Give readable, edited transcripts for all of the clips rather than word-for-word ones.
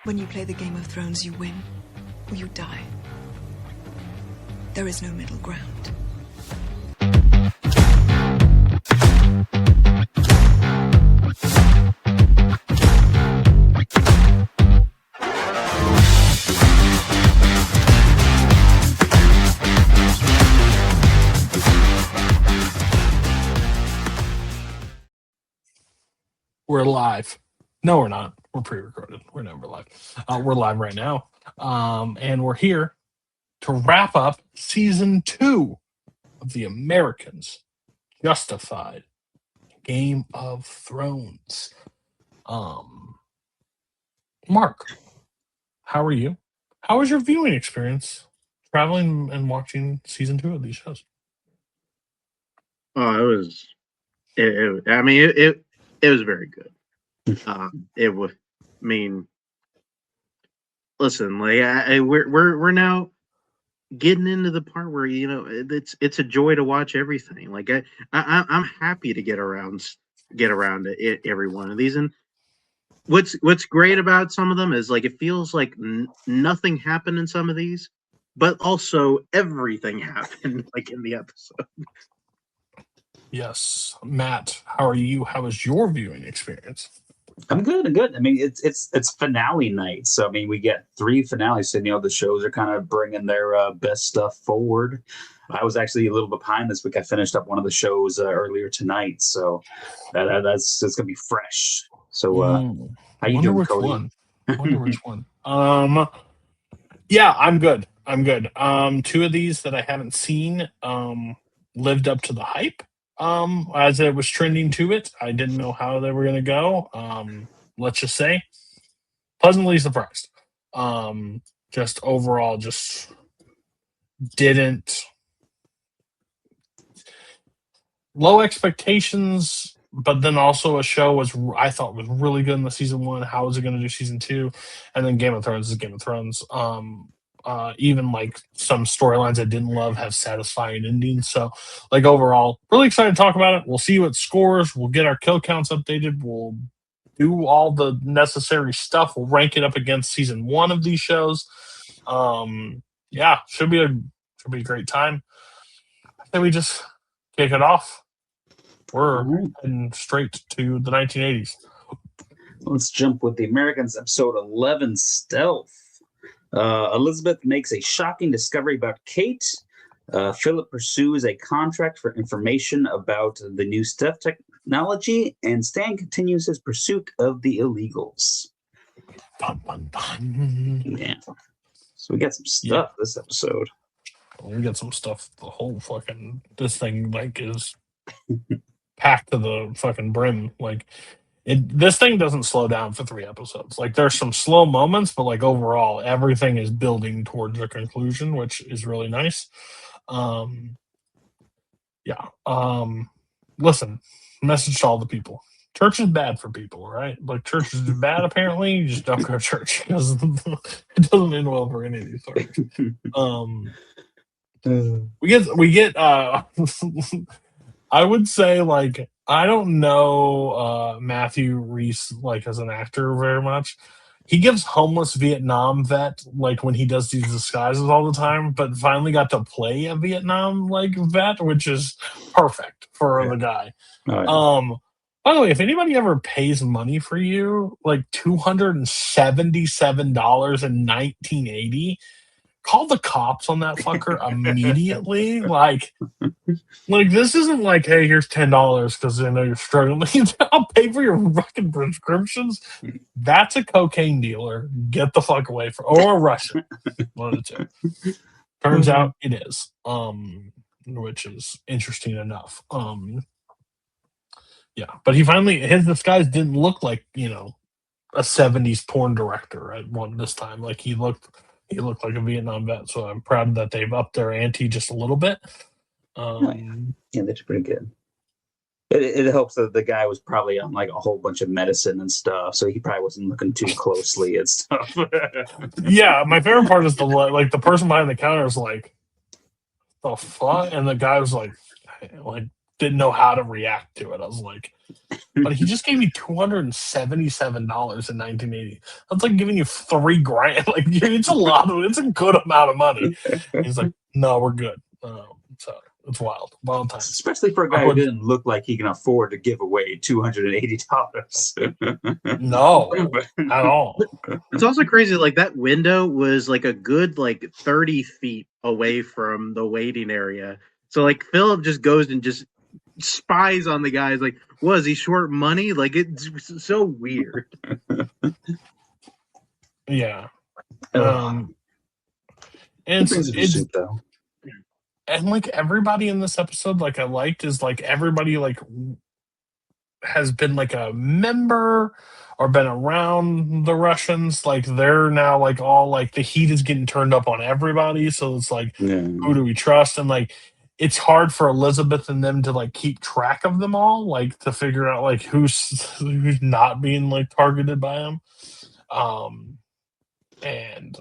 When you play the Game of Thrones, you win or you die. There is no middle ground. We're live. No, we're not. We're pre-recorded. We're never live. We're live right now. And we're here to wrap up season 2 of The Americans Justified Game of Thrones. Mark, how are you? How was your viewing experience traveling and watching season 2 of these shows? Oh, it was. It was very good. It was. I mean, listen, like we're now getting into the part where it's a joy to watch everything. Like I'm happy to get around to every one of these. And what's great about some of them is like it feels like nothing happened in some of these, but also everything happened like in the episode. Yes. Matt, how are you? How was your viewing experience? I'm good. I mean, it's finale night, so I mean, we get 3 finales, and the shows are kind of bringing their best stuff forward. I was actually a little bit behind this week. I finished up one of the shows earlier tonight, so that's gonna be fresh. So, how you doing, Cody? I wonder which one. Yeah, I'm good. 2 of these that I haven't seen lived up to the hype. As it was trending to it, I didn't know how they were going to go. Let's just say, pleasantly surprised. Just overall, just didn't low expectations, but then also a show I thought was really good in the season 1. How is it going to do season 2? And then Game of Thrones is Game of Thrones. Even like some storylines I didn't love have satisfying endings. So, like overall, really excited to talk about it. We'll see what scores. We'll get our kill counts updated. We'll do all the necessary stuff. We'll rank it up against season 1 of these shows. Yeah, should be a great time. I think we just kick it off. We're heading straight to the 1980s. Let's jump with The Americans, episode 11, Stealth. Elizabeth makes a shocking discovery about Kate. Philip pursues a contract for information about the new stealth technology, and Stan continues his pursuit of the illegals. Dun, dun, dun. Yeah. So we got some stuff this episode. We got some stuff. The whole fucking this thing like is packed to the fucking brim. Like this thing doesn't slow down for 3 episodes. Like there's some slow moments, but like overall, everything is building towards a conclusion, which is really nice. Listen, message to all the people. Church is bad for people, right? Like church is bad. Apparently, you just don't go to church because it doesn't end well for any of these stories. We get. I would say like. I don't know Matthew Rhys like as an actor very much. He gives homeless Vietnam vet like when he does these disguises all the time, but finally got to play a Vietnam like vet, which is perfect for the guy. Oh, yeah. By the way, if anybody ever pays money for you, like $277 in 1980, call the cops on that fucker immediately. Like this isn't like, hey, here's $10 because I know you're struggling. I'll pay for your fucking prescriptions. That's a cocaine dealer. Get the fuck away from, or a Russian. One of the 2. Turns out it is, which is interesting enough. Yeah, but he finally his disguise didn't look like a 70s porn director at this time. Like he looked like a Vietnam vet, so I'm proud that they've upped their ante just a little bit. Yeah, that's pretty good. It helps that the guy was probably on like a whole bunch of medicine and stuff, so he probably wasn't looking too closely at stuff. Yeah, my favorite part is the person behind the counter is like, the fuck? And the guy was like didn't know how to react to it. I was like, but he just gave me $277 in 1980. That's like giving you $3,000. Like it's it's a good amount of money. He's like, no, we're good. So it's wild times. Especially for a guy who didn't look like he can afford to give away $280. No, at all. It's also crazy. Like that window was like a good 30 feet away from the waiting area. So like Philip just goes and just spies on the guys. Like, was he short money? Like it's so weird. Yeah. Oh. And it's though. And like everybody in this episode, like I liked is like everybody like has been like a member or been around the Russians. Like they're now like all like the heat is getting turned up on everybody. So it's like, who do we trust? And like it's hard for Elizabeth and them to like keep track of them all, like to figure out like who's not being like targeted by them. And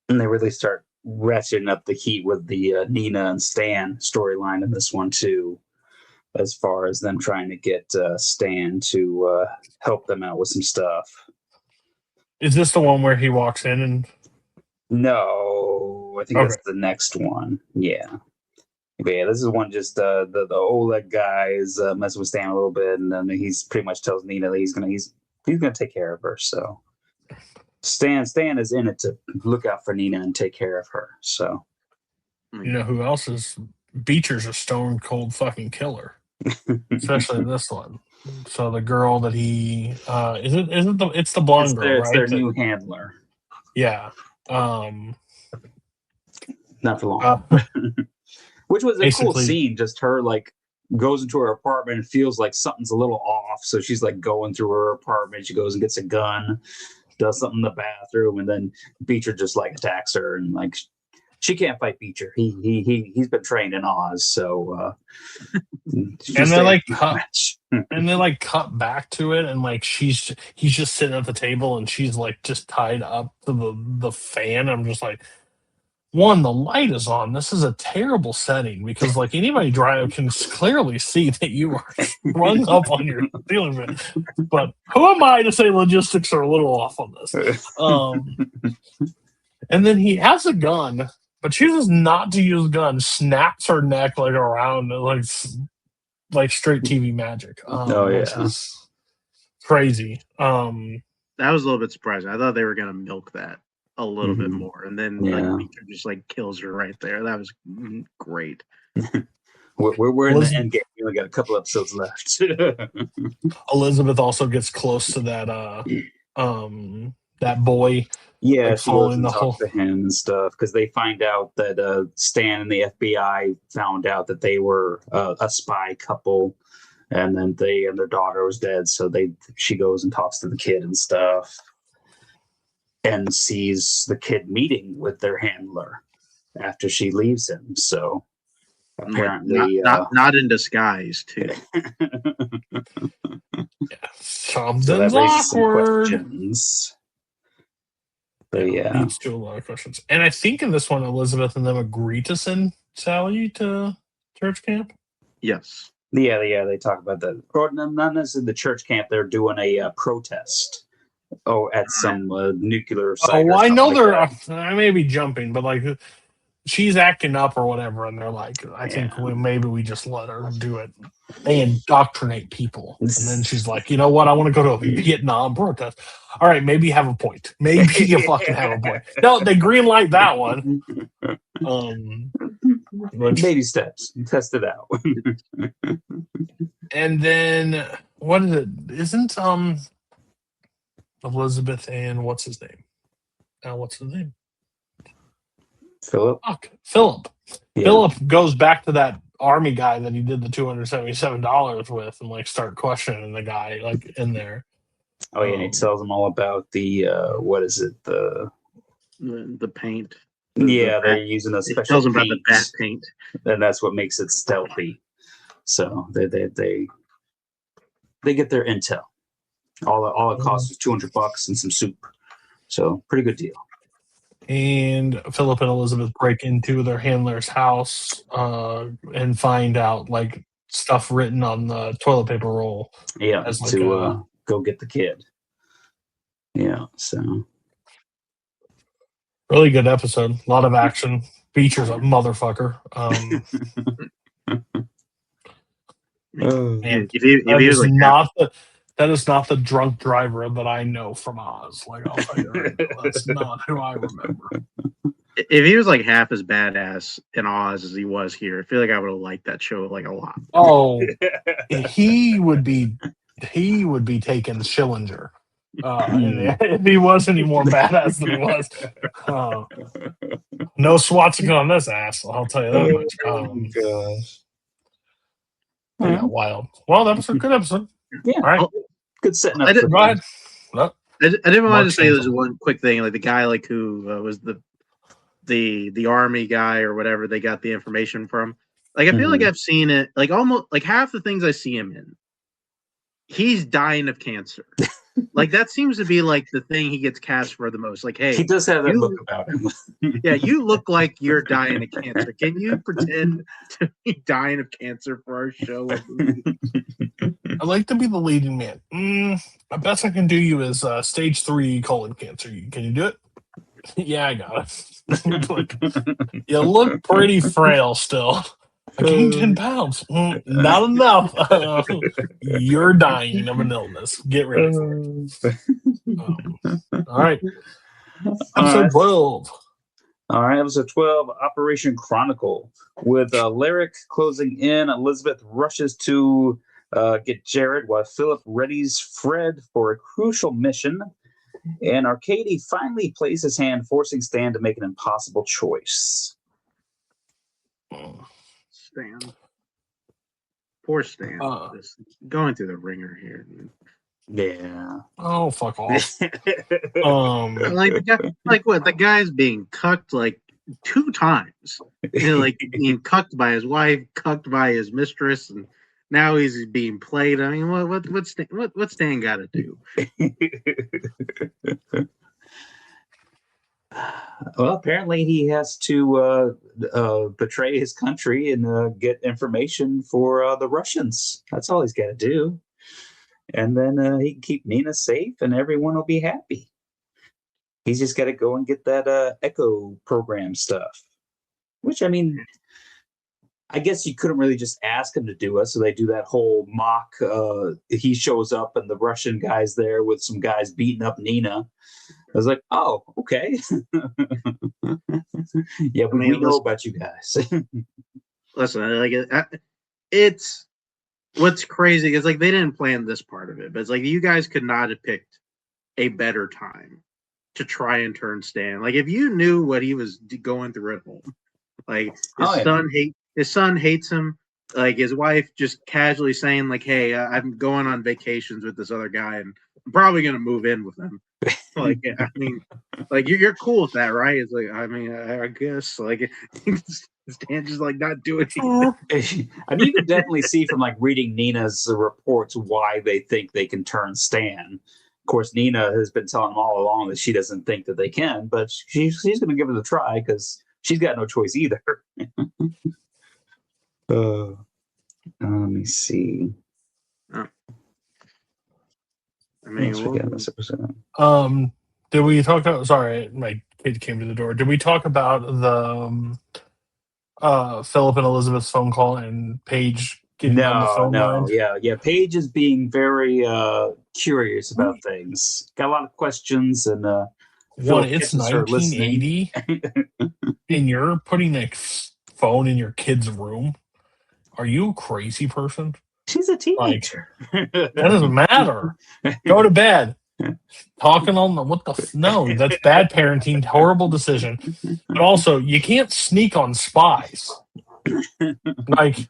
they really start ratcheting up the heat with the Nina and Stan storyline in this one too, as far as them trying to get Stan to help them out with some stuff. Is this the one where he walks in and? No, I think that's the next one. Yeah. But yeah, this is one just the Oleg guy is messing with Stan a little bit, and then he's pretty much tells Nina that he's gonna take care of her. So Stan is in it to look out for Nina and take care of her. So you know who else is? Beecher's a stone cold fucking killer, especially this one. So the girl that he it's the blonde girl, it's right? their new handler. Yeah. Not for long. Which was a cool scene. Just her like goes into her apartment and feels like something's a little off. So she's like going through her apartment. She goes and gets a gun, does something in the bathroom, and then Beecher just like attacks her, and like she can't fight Beecher. He's been trained in Oz, so and they like cut back to it, and like he's just sitting at the table, and she's like just tied up to the fan. I'm just like, one, the light is on. This is a terrible setting because like anybody driving can clearly see that you are strung up on your ceiling fan. But who am I to say logistics are a little off on this? And then he has a gun, but chooses not to use gun. Snaps her neck like around like straight TV magic. Which is crazy. That was a little bit surprising. I thought they were gonna milk that a little bit more, and then like Beecher just like kills her right there. That was great. We're in the end game. We only got a couple episodes left. Elizabeth also gets close to that that boy. Yeah, like she goes and talks to him and stuff because they find out that Stan and the FBI found out that they were a spy couple, and then their daughter was dead. So she goes and talks to the kid and stuff, and sees the kid meeting with their handler after she leaves him. So apparently, not in disguise too. Something's awkward. But yeah, leads to a lot of questions. And I think in this one, Elizabeth and them agree to send Sally to church camp. Yes. Yeah, they talk about that. Or not necessarily the church camp. They're doing a protest. At some nuclear site. Oh, well, I know I may be jumping, but like she's acting up or whatever, and they're like, I think maybe we just let her do it. They indoctrinate people, and then she's like, you know what? I want to go to a Vietnam protest. All right, maybe you have a point. Maybe you fucking have a point. No, they green light that one. Baby steps. Test it out. And then what is it? Isn't Elizabeth and what's his name? Philip. Philip. Yeah. Philip goes back to that army guy that he did the $277 with, and like start questioning the guy like in there. Oh yeah, and he tells them all about the what is it, the paint. They're using a special. It tells them about the bat paint, and that's what makes it stealthy. So they get their intel. All it costs is $200 and some soup. So pretty good deal. And Philip and Elizabeth break into their handler's house and find out like stuff written on the toilet paper roll. Yeah, As like to go get the kid. Yeah, so really good episode. A lot of action. Features a motherfucker. And If he was like that is not the drunk driver that I know from Oz. Like, I'll tell you right now, that's not who I remember. if he was like half as badass in Oz as he was here, I feel like I would have liked that show like a lot. Oh, he would be taking Schillinger. If he was any more badass than he was. No swatting on this ass, I'll tell you that much. gosh. Yeah, wild. Well, that was a good episode. Yeah. All right. Good setting up. Go ahead. No. I didn't want Mark to say there's Shanzel. one quick thing, like the guy like who was the army guy or whatever they got the information from. Like I feel like I've seen it like almost like half the things I see him in. He's dying of cancer. Like that seems to be like the thing he gets cast for the most. Like, hey, He does have that look about him. yeah, you look like you're dying of cancer. Can you pretend to be dying of cancer for our show? I'd like to be the leading man. The best I can do you is stage 3 colon cancer. Can you do it? Yeah, I got it. Like, you look pretty frail still. I gained 10 pounds. Not enough. You're dying of an illness. Get ready for it. All right. Episode 12. All right, episode 12, Operation Chronicle. With Lyric closing in, Elizabeth rushes to get Jared while Philip readies Fred for a crucial mission. And Arcady finally plays his hand, forcing Stan to make an impossible choice. Stan. Poor Stan. Just going through the ringer here. Yeah. Oh, fuck off. Like the guy, like what? The guy's being cucked like 2 times. You know, like being cucked by his wife, cucked by his mistress, and now he's being played. I mean, what's Stan got to do? Well, apparently he has to betray his country and get information for the Russians. That's all he's got to do. And then he can keep Nina safe and everyone will be happy. He's just got to go and get that Echo program stuff. Which, I mean, I guess you couldn't really just ask him to do it. So they do that whole mock. He shows up and the Russian guy's there with some guys beating up Nina. I was like, oh, okay. Yeah, but we know about you guys. Listen, like it's what's crazy is like they didn't plan this part of it, but it's like you guys could not have picked a better time to try and turn Stan. Like if you knew what he was going through at home, like his son hates him. Like his wife just casually saying like, "Hey, I'm going on vacations with this other guy, and I'm probably gonna move in with him." Like, I mean, like you're cool with that, right? It's like, I mean, I guess like Stan just like not doing anything. I mean, you can definitely see from like reading Nina's reports why they think they can turn Stan. Of course, Nina has been telling them all along that she doesn't think that they can, but she's going to give it a try because she's got no choice either. Let me see. I mean, did we talk about? Sorry, my kid came to the door. Did we talk about the Philip and Elizabeth's phone call and Paige getting on the phone line? Yeah. Paige is being very curious about things. Got a lot of questions, and it's 1980, and you're putting a phone in your kid's room. Are you a crazy person? She's a teenager. Like, that doesn't matter. Go to bed. Talking on the no, that's bad parenting, horrible decision. But also, you can't sneak on spies. Like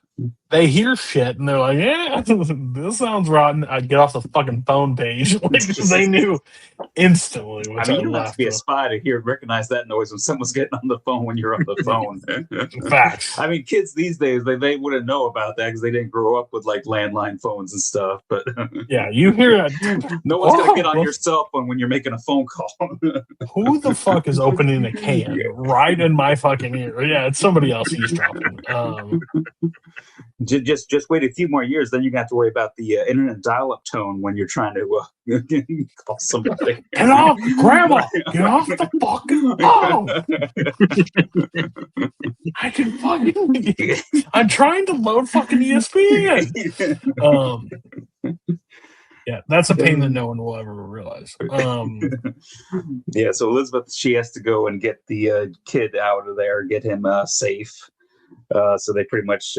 they hear shit and they're like, "Yeah, this sounds rotten." I'd get off the fucking phone page. Like they knew instantly. I mean, you don't have to be a spy to recognize that noise when someone's getting on the phone when you're on the phone. Facts. I mean, kids these days they wouldn't know about that because they didn't grow up with like landline phones and stuff. But yeah, you hear that? No one's gonna get on your cell phone when you're making a phone call. Who the fuck is opening a can right in my fucking ear? Yeah, it's somebody else eavesdropping. Just wait a few more years, then you're gonna have to worry about the internet dial-up tone when you're trying to call somebody. Get off, Grandma! Get off the fucking phone! I can fucking. I'm trying to load fucking ESPN. Yeah, that's a pain that no one will ever realize. Yeah, so Elizabeth, she has to go and get the kid out of there, get him safe. So they pretty much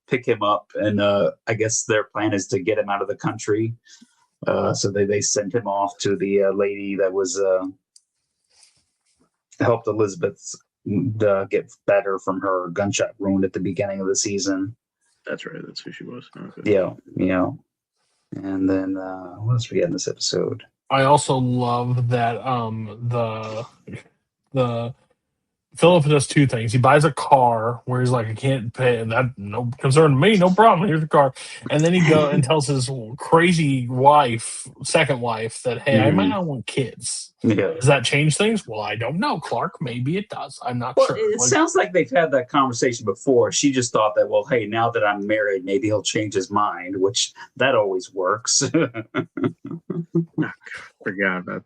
pick him up, and I guess their plan is to get him out of the country. So they sent him off to the lady that was helped Elizabeth get better from her gunshot wound at the beginning of the season. That's right. That's who she was. Okay. Yeah. And then what else we got in this episode? I also love that the Philip does two things. He buys a car where he's like, I can't pay, and that no concern to me, no problem. Here's the car. And then he go and tells his crazy wife, second wife, that hey, I might not want kids. Yeah. Does that change things? Well, I don't know, Clark. Maybe it does. I'm not sure. It sounds like they've had that conversation before. She just thought that, well, hey, now that I'm married, maybe he'll change his mind, which that always works. Forgot about.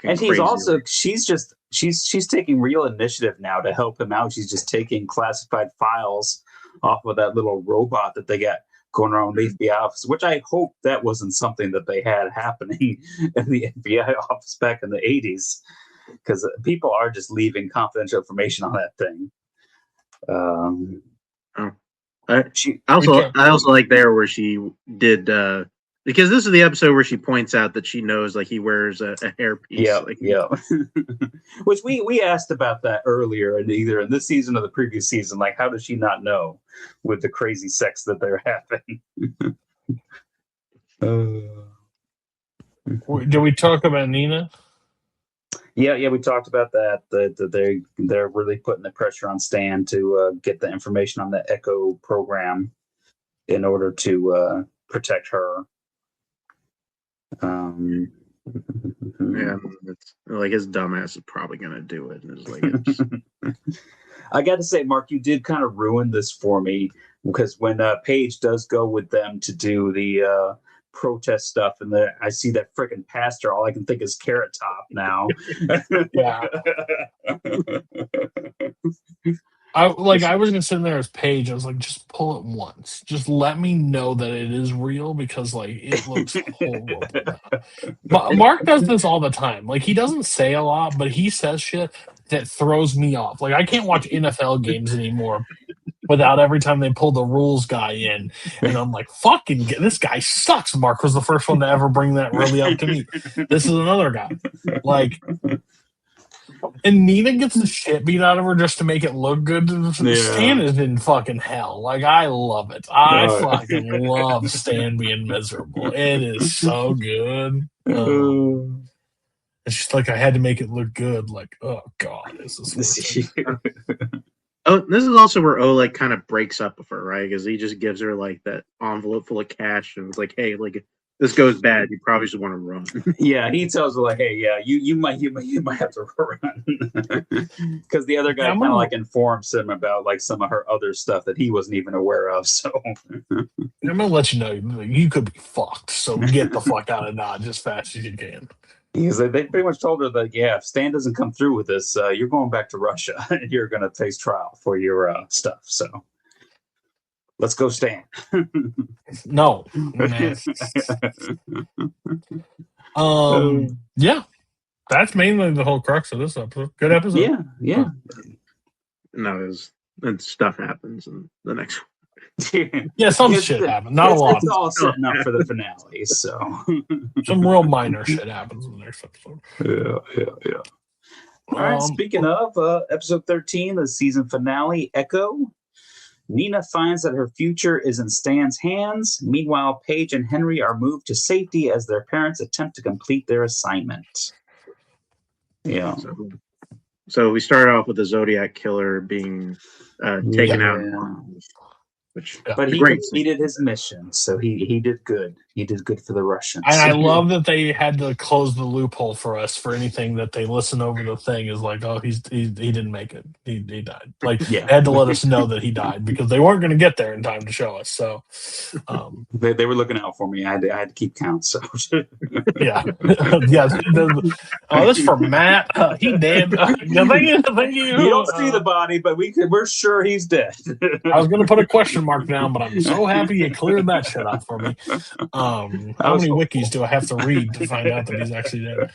And he's also she's taking real initiative now to help him out. She's just taking classified files off of that little robot that they got going around the FBI office, which I hope that wasn't something that they had happening in the FBI office back in the 80s, because people are just leaving confidential information on that thing. I also like there where she did because this is the episode where she points out that she knows like he wears a hairpiece. Yeah. Which we asked about that earlier, either in this season or the previous season. Like, how does she not know with the crazy sex that they're having? Did we talk about Nina? Yeah, we talked about that. That they're really putting the pressure on Stan to get the information on the Echo program in order to protect her. Yeah, it's, like his dumbass is probably gonna do it. And it's like, I got to say, Mark, you did kind of ruin this for me, because when Paige does go with them to do the protest stuff, and I see that freaking pastor, all I can think is Carrot Top now. Yeah. I was gonna sit there as Paige. I was like, just pull it once. Just let me know that it is real, because like it looks horrible. Mark does this all the time. Like, he doesn't say a lot, but he says shit that throws me off. Like, I can't watch NFL games anymore without every time they pull the rules guy in, and I'm like, fucking this guy sucks. Mark was the first one to ever bring that really up to me. This is another guy. Like, and Nina gets the shit beat out of her just to make it look good. Stan is in fucking hell. Like, I love it. I fucking love Stan being miserable. It is so good. It's just like, I had to make it look good. Like, oh god, this is. Oh, this is also where Oleg kind of breaks up with her, right? Because he just gives her like that envelope full of cash, and it's like, hey, like, if this goes bad, you probably just want to run. Yeah, he tells her like, hey, yeah, you might have to run, because the other guy kind of like informs him about like some of her other stuff that he wasn't even aware of. So I'm gonna let you know you could be fucked. So get the fuck out of Dodge as fast as you can. Because they pretty much told her that, yeah, if Stan doesn't come through with this, you're going back to Russia and you're going to face trial for your stuff. So let's go, Stan. No. Yeah. That's mainly the whole crux of this episode. Good episode. Yeah. No, and stuff happens in the next one. Yeah, some shit happens. Not a lot. It's all setting up for the finale, so some real minor shit happens in the next episode. Yeah. All right, speaking of episode 13, the season finale, Echo. Nina finds that her future is in Stan's hands. Meanwhile, Paige and Henry are moved to safety as their parents attempt to complete their assignment. Yeah. So we started off with the Zodiac killer being taken out. But he completed his mission, so he did good. You did good for the Russians. And I love that they had to close the loophole for us for anything that they listen over the thing is like, oh, he didn't make it. He died. Like Yeah. they had to let us know that he died because they weren't going to get there in time to show us. So They were looking out for me. I had to keep count. So yeah, yeah. Oh, this is for Matt. He dead. Yeah, thank you. You don't see the body, but we're sure he's dead. I was going to put a question mark down, but I'm so happy you cleared that shit up for me. How many wikis do I have to read to find out that he's actually dead?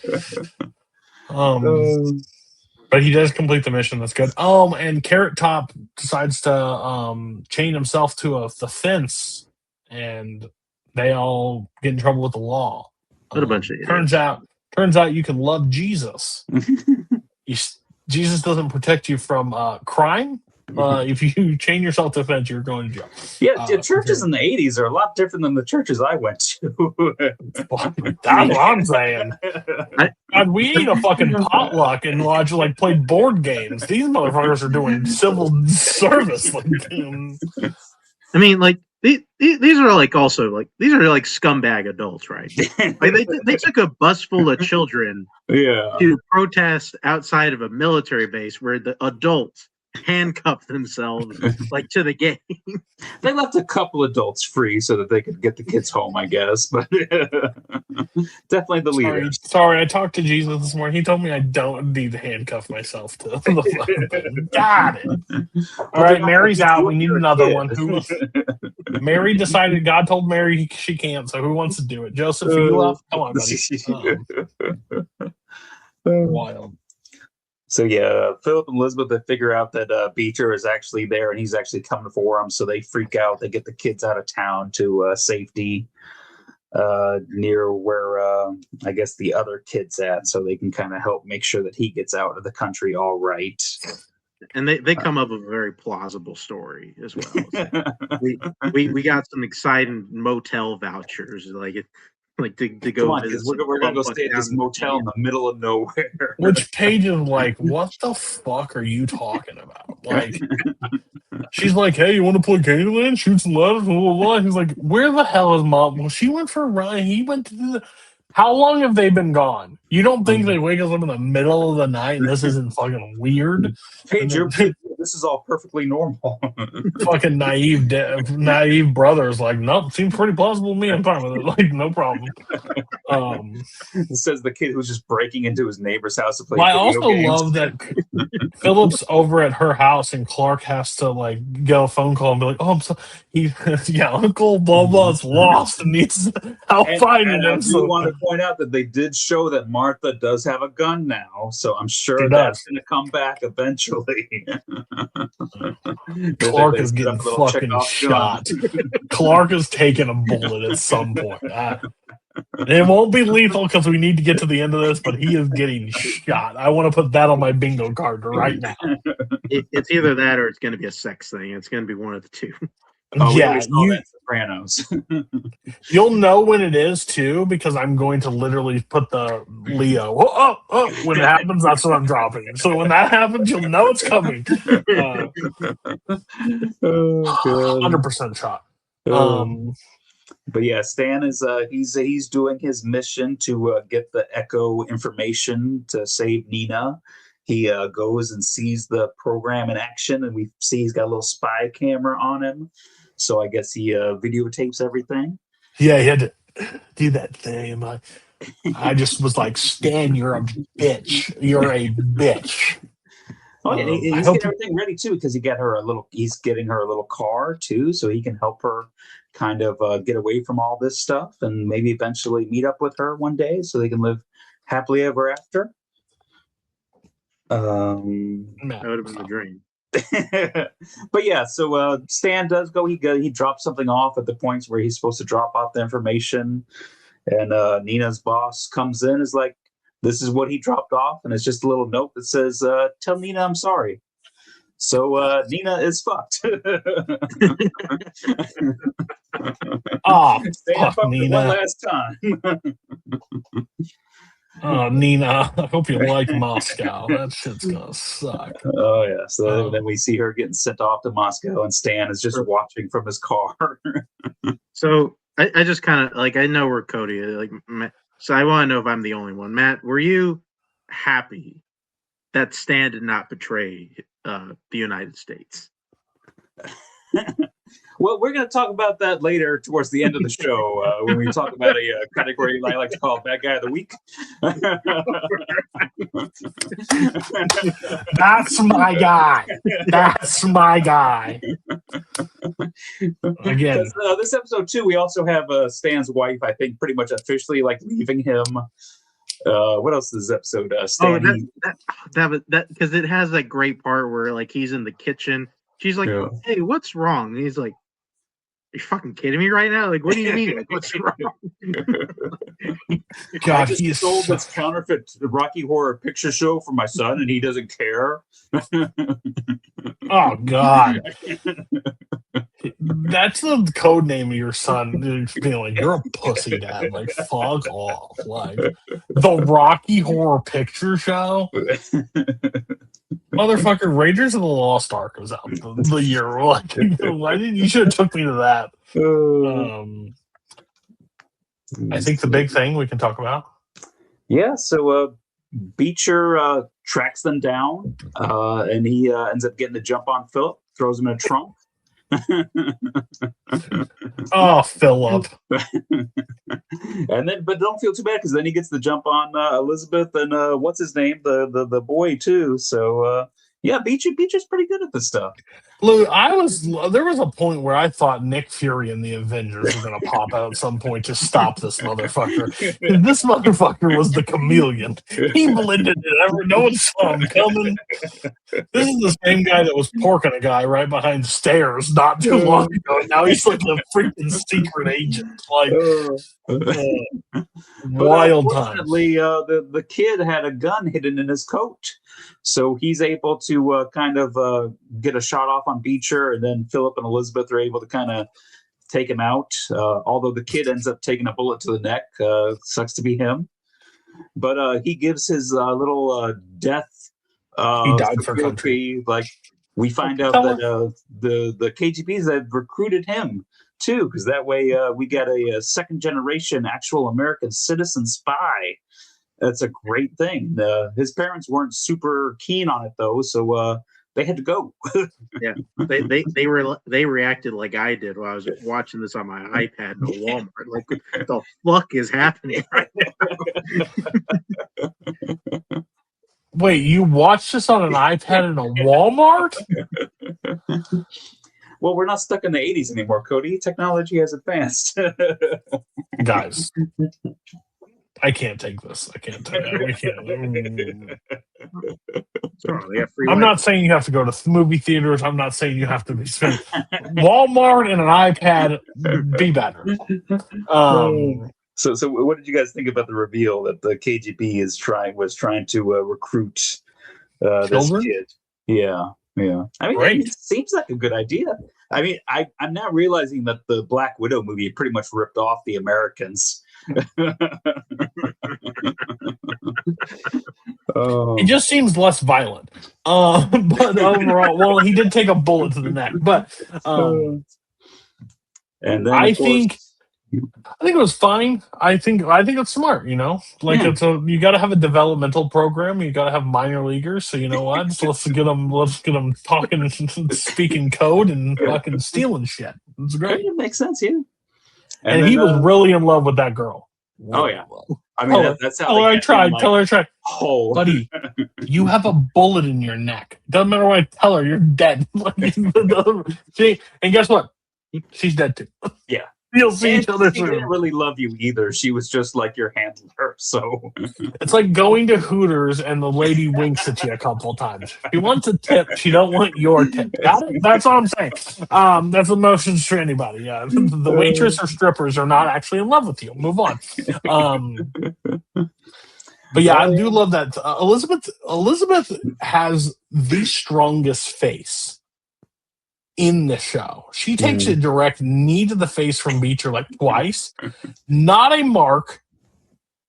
But he does complete the mission. That's good. And Carrot Top decides to chain himself to the fence, and they all get in trouble with the law. What a bunch of idiots. Turns out you can love Jesus. Jesus doesn't protect you from crime. If you chain yourself to a fence, you're going to jail. Yeah, churches in the 80s are a lot different than the churches I went to. That's what I'm saying. God, we ate a fucking potluck and played board games. These motherfuckers are doing civil service. I mean, like these are like also like these are like scumbag adults, right? Like they took a bus full of children to protest outside of a military base where the adults handcuff themselves like to the game. They left a couple adults free so that they could get the kids home, I guess. But definitely the leader. Sorry, I talked to Jesus this morning. He told me I don't need to handcuff myself to the fucking thing. Got it. All right, Mary's out. We need another one. Mary decided God told Mary she can't, so who wants to do it? Joseph, are you up? Come on, buddy. Wild. So yeah, Philip and Elizabeth, they figure out that Beecher is actually there and he's actually coming for them. So they freak out. They get the kids out of town to safety near where I guess the other kid's at, so they can kind of help make sure that he gets out of the country all right. And they come up with a very plausible story as well. So we got some exciting motel vouchers, like to go. Come on, because we're gonna go stay at this motel in the middle of nowhere. Which Paige is like, what the fuck are you talking about? Like, she's like, hey, you want to play Candyland? Shoot some letters, blah, blah, blah. He's like, where the hell is Mom? Well, she went for a run. He went to do the. How long have they been gone? You don't think they wake us up in the middle of the night and this isn't fucking weird? Paige, this is all perfectly normal. Fucking naive brothers like, nope, seems pretty plausible to me. I'm fine with it. Like, no problem. It says the kid who's just breaking into his neighbor's house to play I video also games. love that Philip's over at her house and Clark has to like get a phone call and be like, oh, I'm so Uncle blah blah's lost and needs help finding him. I do want to point out that they did show that Martha does have a gun now, so I'm sure that's going to come back eventually. Clark is getting fucking shot. Clark is taking a bullet at some point. It won't be lethal because we need to get to the end of this, but he is getting shot. I want to put that on my bingo card right now. It's either that or it's going to be a sex thing. It's going to be one of the two. Oh, yeah, Sopranos. You'll know when it is too, because I'm going to literally put the Leo. When it happens, that's what I'm dropping. So when that happens, you'll know it's coming. 100% shot. But yeah, Stan is he's doing his mission to get the Echo information to save Nina. He goes and sees the program in action, and we see he's got a little spy camera on him. So I guess he videotapes everything. Yeah, he had to do that thing. I just was like, Stan, you're a bitch. You're a bitch. Oh, yeah, he's getting everything ready too, because he's getting her a little car too, so he can help her kind of get away from all this stuff and maybe eventually meet up with her one day so they can live happily ever after. That would have been the dream. But yeah, so Stan does go. He drops something off at the points where he's supposed to drop off the information, and Nina's boss comes in, is like, "This is what he dropped off," and it's just a little note that says, "Tell Nina I'm sorry." So Nina is fucked. Oh, fuck Nina! One last time. Oh, Nina, I hope you like Moscow. That shit's gonna suck. Oh, yeah. So then we see her getting sent off to Moscow, and Stan is just watching from his car. So I just kind of like I know where Cody is. Like, so I want to know if I'm the only one. Matt, were you happy that Stan did not betray the United States? Well, we're going to talk about that later towards the end of the show when we talk about a category I like to call Bad Guy of the Week. That's my guy. That's my guy. Again, This episode too, we also have Stan's wife, I think, pretty much officially like leaving him. What else is this episode? Stan, that because it has that great part where like he's in the kitchen. She's like, Yeah. "Hey, what's wrong?" And he's like, "Are you fucking kidding me right now? Like, what do you mean? Like, what's wrong?" God, I just he is sold so- this counterfeit Rocky Horror Picture Show for my son, and he doesn't care. Oh God, that's the code name of your son. Dude, being like, you're a pussy, dad. Like, fuck off. Like, the Rocky Horror Picture Show, motherfucker. Raiders of the Lost Ark was out the year. Like, why didn't you should have took me to that? I think the big thing we can talk about. Yeah, so Beecher tracks them down, and he ends up getting the jump on Philip, throws him in a trunk. Oh, Philip. And then, but don't feel too bad because then he gets the jump on Elizabeth and what's his name, the boy too. So yeah, Beecher's pretty good at this stuff. Lou, there was a point where I thought Nick Fury and the Avengers were going to pop out at some point to stop this motherfucker. This motherfucker was the chameleon. He blended it. No one saw him coming. This is the same guy that was porking a guy right behind stairs not too long ago. Now he's like a freaking secret agent. Like, wild times. Unfortunately, the kid had a gun hidden in his coat. So he's able to kind of get a shot off on Beecher, and then Philip and Elizabeth are able to kind of take him out. Although the kid ends up taking a bullet to the neck. Sucks to be him. But he gives his little death. He died for country. Like, we find out that the KGBs have recruited him too, because that way we get a second generation actual American citizen spy. That's a great thing. His parents weren't super keen on it though, so they had to go. Yeah, they reacted like I did while I was watching this on my iPad in a Walmart. Like, what the fuck is happening right now? Wait, you watched this on an iPad in a Walmart? Well, we're not stuck in the 80s anymore, Cody. Technology has advanced. Guys, I can't take this. I can't take it. We can't. I'm not saying you have to go to movie theaters. I'm not saying you have to be spent. Walmart and an iPad be better. So what did you guys think about the reveal that the KGB was trying to recruit this kid? Yeah. I mean, it seems like a good idea. I mean, I'm now realizing that the Black Widow movie pretty much ripped off the Americans. It just seems less violent. But overall, well, he did take a bullet to the neck. But and then I think it was fine. I think it's smart. You know, like you got to have a developmental program. You got to have minor leaguers. So you know what? Let's get them talking, speaking code, and fucking stealing shit. It's great. It makes sense, yeah. And he was really in love with that girl. Oh yeah. I mean, that's how. Tell her I tried. Oh, buddy, you have a bullet in your neck. Doesn't matter what I tell her. You're dead. And guess what? She's dead too. Yeah. You'll see each other she soon. didn't really love you either. She was just like your handler. So it's like going to Hooters and the lady winks at you a couple times. She wants a tip. She don't want your tip. That's all I'm saying. That's a message to anybody. The waitress or strippers are not actually in love with you. Move on. But yeah, I do love that. Elizabeth has the strongest face in the show. She takes a direct knee to the face from Beecher like twice, not a mark,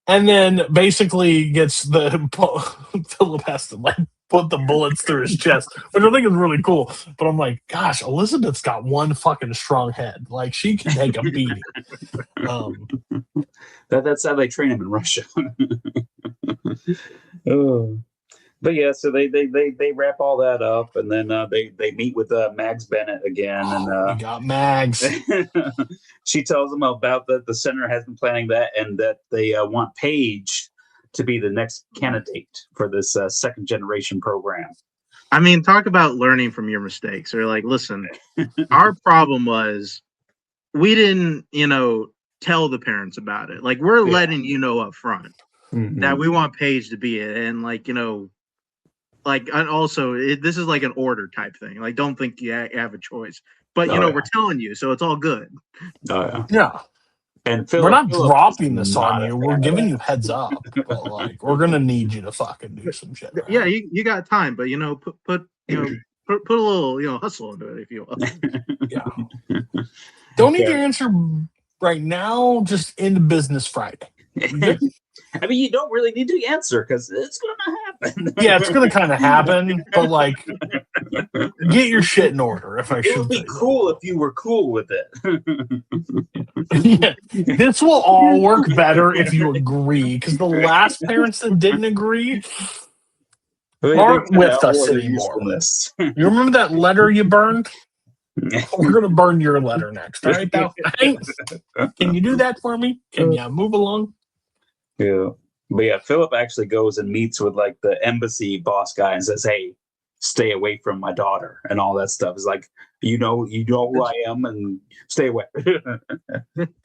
and then basically gets Philip has to like put the bullets through his chest, which I think is really cool. But I'm like, gosh, Elizabeth's got one fucking strong head. Like, she can take a beating. That's how they train him in Russia. Oh. But yeah, so they wrap all that up, and then they meet with Mags Bennett again, and we got Mags. She tells them about that the center has been planning that, and that they want Paige to be the next candidate for this second generation program. I mean, talk about learning from your mistakes. Or like, listen, our problem was we didn't, tell the parents about it. Like, we're letting you know up front that we want Paige to be it, and and also this is like an order type thing. Like, don't think you have a choice, but we're telling you, so it's all good. Oh Yeah. And we're not dropping this on you. We're giving you heads up. But like, we're gonna need you to fucking do some shit. Right? Yeah, you got time, but put a little hustle into it, if you will. Yeah. Don't need your answer right now. Just into business Friday. I mean, you don't really need to answer because it's gonna happen. Yeah, it's gonna kind of happen, but like, get your shit in order. If I should, it would be cool if you were cool with it. Yeah, this will all work better if you agree. Because the last parents that didn't agree aren't with us anymore. You remember that letter you burned? We're gonna burn your letter next. All right, now, thanks. Can you do that for me? Can you move along? Yeah, but yeah, Philip actually goes and meets with like the embassy boss guy and says, "Hey, stay away from my daughter," and all that stuff. It's like, you know who I am, and stay away.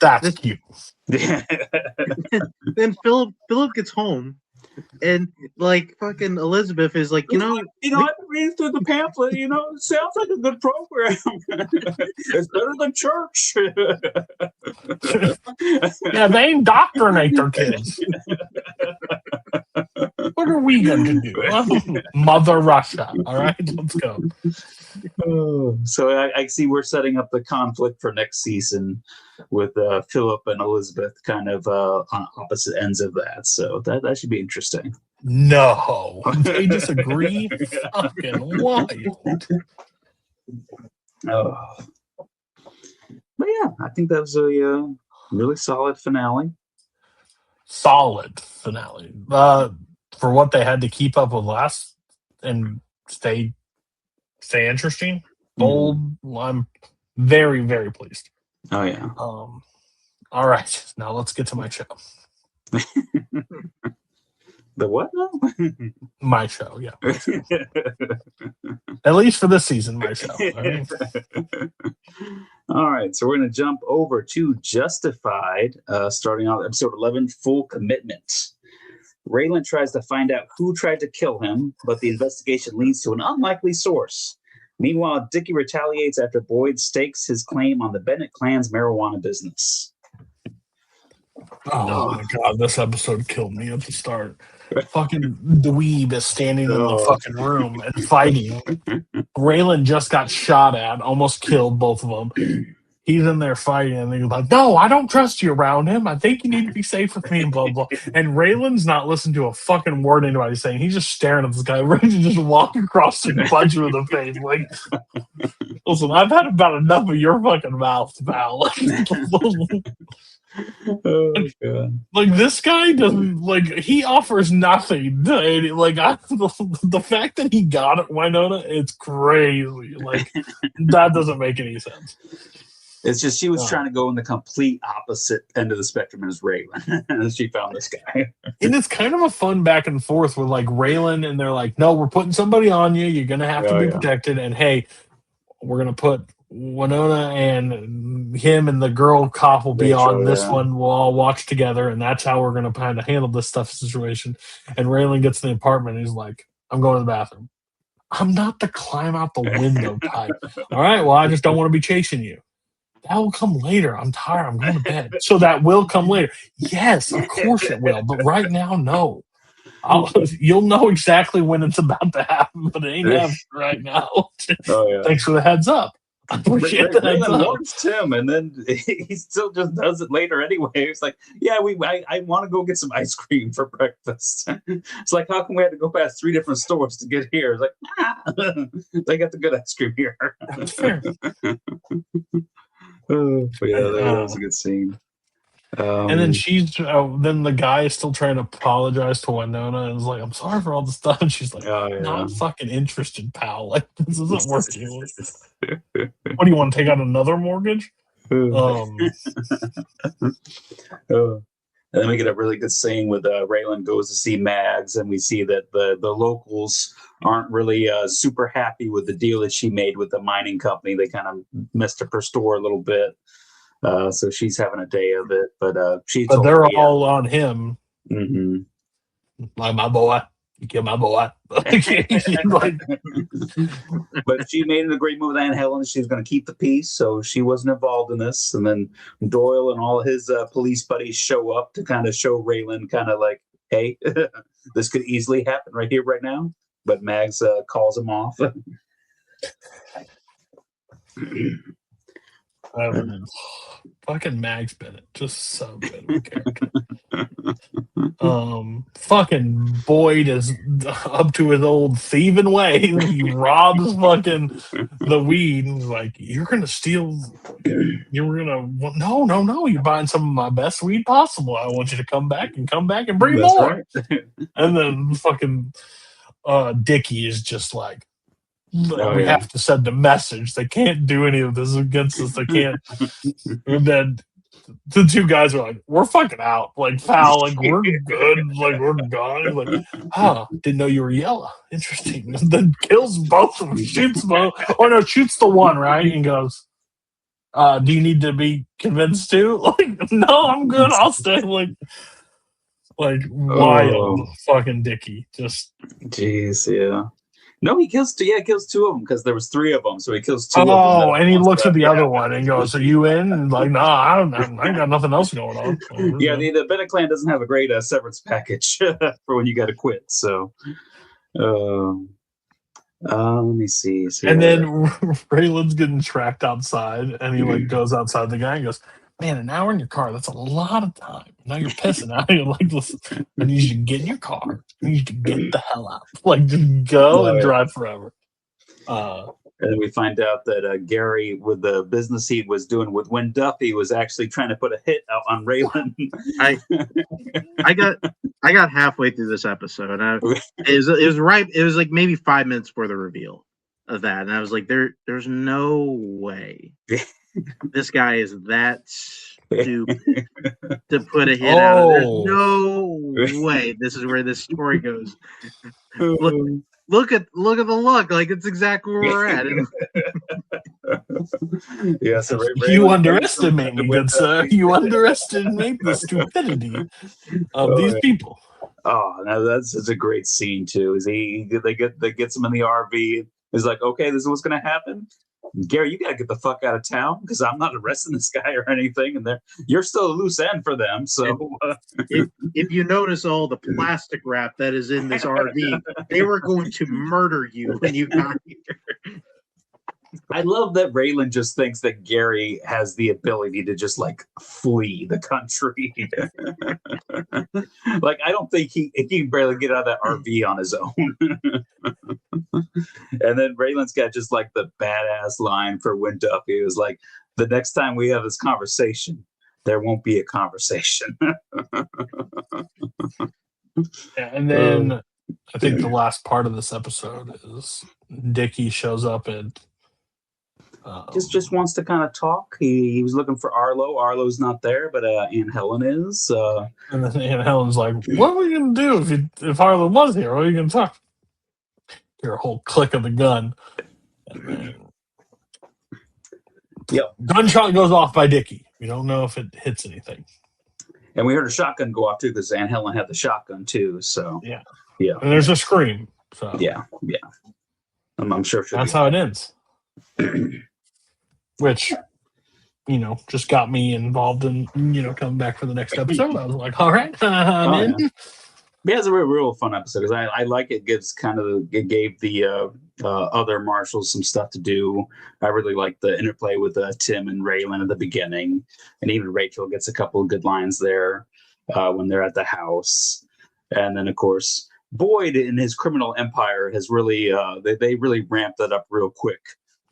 That's cute. Then Philip gets home, and like fucking Elizabeth is like, I've been reading through the pamphlet. It sounds like a good program. It's better than church. Yeah, they indoctrinate their kids. What are we going to do? Mother Russia. All right, let's go. So I see we're setting up the conflict for next season with Philip and Elizabeth kind of on opposite ends of that. So that should be interesting. No, they disagree. Fucking wild. Oh. But yeah, I think that was a really solid finale. Solid finale. For what they had to keep up with last and stay interesting, bold. I'm very, very pleased. Oh yeah. All right, now let's get to my show. The what now? My show, yeah. My show. At least for this season, my show. All right? All right, so we're going to jump over to Justified, starting out episode 11, Full Commitment. Raylan tries to find out who tried to kill him, but the investigation leads to an unlikely source. Meanwhile, Dickie retaliates after Boyd stakes his claim on the Bennett clan's marijuana business. Oh my god, this episode killed me at the start. Fucking dweeb is standing in the fucking room and fighting. Raylan just got shot at, almost killed both of them. He's in there fighting, and they're like, "No, I don't trust you around him. I think you need to be safe with me." And blah blah. And Raylan's not listening to a fucking word anybody's saying. He's just staring at this guy, ready to just walk across and punch him in the face. Like, listen, I've had about enough of your fucking mouth, pal. Oh god! Like, this guy doesn't he offers nothing. The fact that he got it, Winona, it's crazy. Like, that doesn't make any sense. It's just she was trying to go in the complete opposite end of the spectrum as Raylan, and she found this guy. And it's kind of a fun back and forth with like Raylan, and they're like, "No, we're putting somebody on you. You're gonna have to be protected." And hey, we're gonna put Winona and him and the girl cop will be on this one. We'll all watch together, and that's how we're gonna kind of handle this stuff situation. And Raylan gets to the apartment, and he's like, "I'm going to the bathroom. I'm not the climb out the window type. All right, well, I just don't want to be chasing you. That will come later. I'm tired. I'm going to bed." So that will come later. Yes, of course it will. But right now, no. You'll know exactly when it's about to happen, but it ain't happening right now. Thanks for the heads up. I appreciate that. Raylan warns Tim, and then he still just does it later anyway. It's like, yeah, I want to go get some ice cream for breakfast. It's like, how come we had to go past 3 different stores to get here? It's like, they got the good ice cream here. That's fair. But yeah, that was a good scene. And then then the guy is still trying to apologize to Winona and is like, I'm sorry for all the stuff. And she's like, not fucking interested, pal. Like, this isn't working. What do you want to take out another mortgage? And then we get a really good scene with Raylan goes to see Mags, and we see that the locals aren't really super happy with the deal that she made with the mining company. They kind of messed up her store a little bit. So she's having a day of it, but they're all on him. Mm-hmm. Like, my boy, you killed my boy. But she made an agreement with Aunt Helen. She's going to keep the peace, so she wasn't involved in this. And then Doyle and all his police buddies show up to kind of show Raylan kind of like, hey, this could easily happen right here, right now. But Mags calls him off. Fucking Mags Bennett, just so good of a character. Fucking Boyd is up to his old thieving way. He robs fucking the weed and he's like, you're gonna steal. No, you're buying some of my best weed possible. I want you to come back and bring more. Right. And then fucking Dickie is just like, we have to send a message. They can't do any of this against us. They can't. And then the 2 guys are like, we're fucking out. Like, foul. Like, we're good. Like, we're gone. Like, didn't know you were yellow. Interesting. And then kills both of them. Shoots both. Or no, shoots the one, right? And goes, do you need to be convinced too? Like, no, I'm good. I'll stay. Wild fucking Dickie. Just. Jeez, yeah. No, he kills 2. Yeah, he kills 2 of them because there was 3 of them. So he kills 2 of them. Oh, and he looks at the other one and goes, "Are you in?" And like, no, I ain't got nothing else going on. Yeah, the Bennett clan doesn't have a great severance package for when you got to quit. So, let me see. And then Raylan's getting tracked outside, and he like goes outside the guy and goes, "Man, an hour in your car—that's a lot of time. Now you're pissing out. You're like, listen, I need you to get in your car. I need you to get the hell out. Like, just go and drive forever." And then we find out that Gary, with the business he was doing with Win Duffy, was actually trying to put a hit out on Raylan. I got halfway through this episode. It was right. It was like maybe 5 minutes before the reveal of that, and I was like, "There's no way this guy is that stupid to put a hit out of. There's no way this is where this story goes." Look at the look. Like, it's exactly where we're at. Yeah, so you underestimate me, good sir. You underestimate the stupidity of these people. Oh, now that's a great scene too. Is they gets him in the RV. He's like, okay, this is what's going to happen. Gary, you got to get the fuck out of town because I'm not arresting this guy or anything. And you're still a loose end for them. So if you notice all the plastic wrap that is in this RV, they were going to murder you when you got here. I love that Raylan just thinks that Gary has the ability to just like flee the country. Like, I don't think he can barely get out of that RV on his own. And then Raylan's got just like the badass line for Win Duffy. It was like, the next time we have this conversation, there won't be a conversation. And then I think the last part of this episode is Dickie shows up and just wants to kind of talk. He was looking for Arlo. Arlo's not there, but Aunt Helen is. And then Aunt Helen's like, "What are we gonna do if Arlo was here? What are you gonna talk?" Hear a whole click of the gun. Yep. Gunshot goes off by Dickie. We don't know if it hits anything. And we heard a shotgun go off too because Aunt Helen had the shotgun too. So yeah. And there's a scream. So yeah. I'm sure that's how it ends. Which, just got me involved in, coming back for the next episode. I was like, all right, I'm in. Yeah, it's a real fun episode because I like it. It gave the other marshals some stuff to do. I really like the interplay with Tim and Raylan at the beginning, and even Rachel gets a couple of good lines there when they're at the house. And then, of course, Boyd in his criminal empire has really they really ramped that up real quick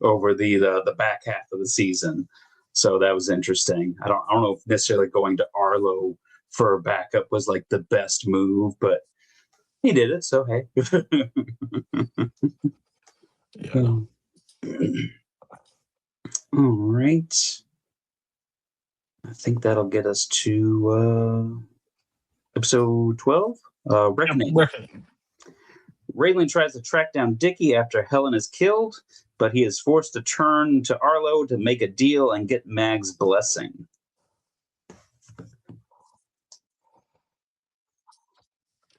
over the back half of the season. So that was interesting. I don't know if necessarily going to Arlo for a backup was like the best move, but he did it. So hey. Yeah. All right. I think that'll get us to episode 12. Reckoning. Reckoning. Raylan tries to track down Dickie after Helen is killed, but he is forced to turn to Arlo to make a deal and get Mag's blessing.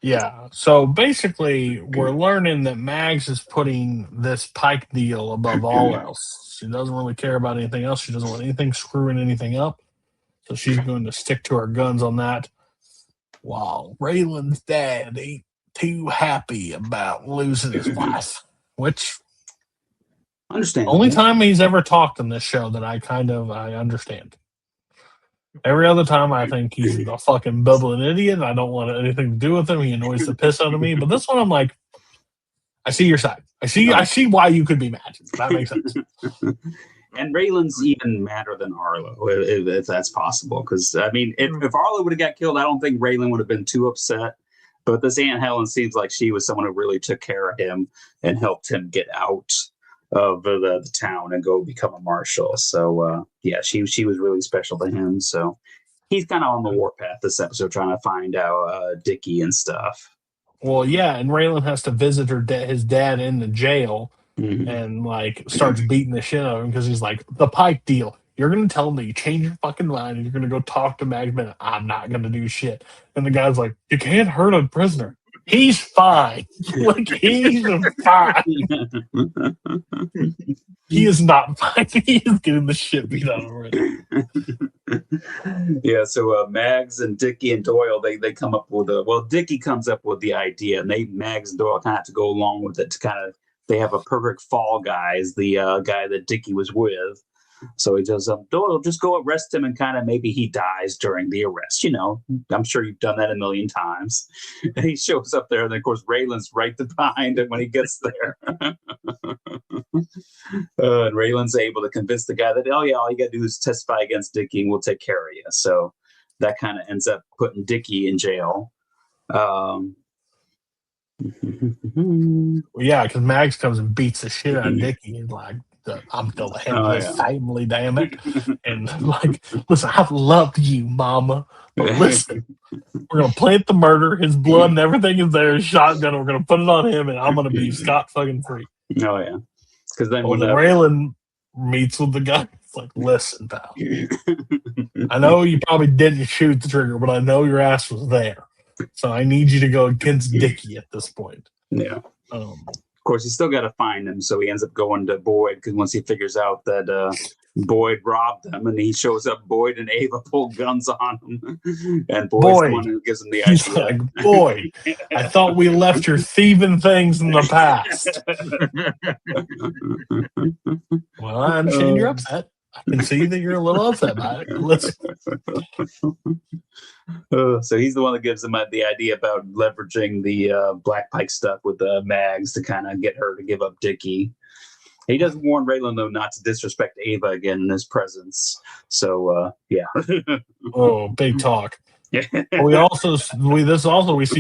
Yeah. So basically, we're learning that Mags is putting this Pike deal above all else. She doesn't really care about anything else. She doesn't want anything screwing anything up. So she's going to stick to her guns on that. While Raylan's dad ain't too happy about losing his wife, which Understand. only time he's ever talked in this show that I understand. Every other time I think he's a fucking bubbling idiot. I don't want anything to do with him. He annoys the piss out of me. But this one, I'm like, I see your side. I see why you could be mad. That makes sense. And Raylan's even madder than Arlo, if that's possible. Because, I mean, if Arlo would have got killed, I don't think Raylan would have been too upset. But this Aunt Helen seems like she was someone who really took care of him and helped him get out of the town and go become a marshal. So, yeah, she was really special to him. So he's kind of on the warpath this episode, trying to find out Dickie and stuff. Well, yeah, and Raylan has to visit his dad in the jail. Mm-hmm. And like starts beating the shit out of him because he's like, the Pike deal. You're gonna tell him that you change your fucking mind and you're gonna go talk to Mags Bennett. I'm not gonna do shit. And the guy's like, you can't hurt a prisoner. He's fine. Like he's fine. He is not fine. He is getting the shit beat out of him already. Yeah, so Mags and Dickie and Doyle, they come up with Dickie comes up with the idea, and Mags and Doyle kind of have to go along with it to kind of. They have a perfect fall guy, is the guy that Dickie was with. So he says, Doyle, just go arrest him and kind of maybe he dies during the arrest. You know, I'm sure you've done that a million times. And he shows up there, and of course, Raylan's right behind him when he gets there. And Raylan's able to convince the guy that, oh, yeah, all you got to do is testify against Dickie and we'll take care of you. So that kind of ends up putting Dickie in jail. Well, yeah, because Mags comes and beats the shit out of Dickie. He's like, I'm still the head of this family, damn it. And like, listen, I've loved you, mama. But listen, we're going to plant the murder. His blood and everything is there. His shotgun. We're going to put it on him, and I'm going to be scot fucking free. Oh, yeah. Because then when Raylan meets with the guy, it's like, listen, pal. I know you probably didn't shoot the trigger, but I know your ass was there. So I need you to go against Dickie at this point. Yeah. Of course, he's still got to find him, so he ends up going to Boyd because once he figures out that Boyd robbed them, and he shows up, Boyd and Ava pull guns on him, and Boyd's the one who gives him the idea. He's like, Boyd, I thought we left your thieving things in the past. Well, I understand you're upset. I can see that you're a little upset by it. Listen. So he's the one that gives him the idea about leveraging the Black Pike stuff with Mags to kind of get her to give up Dickie. He doesn't warn Raylan, though, not to disrespect Ava again in his presence. So, yeah. Oh, big talk. we see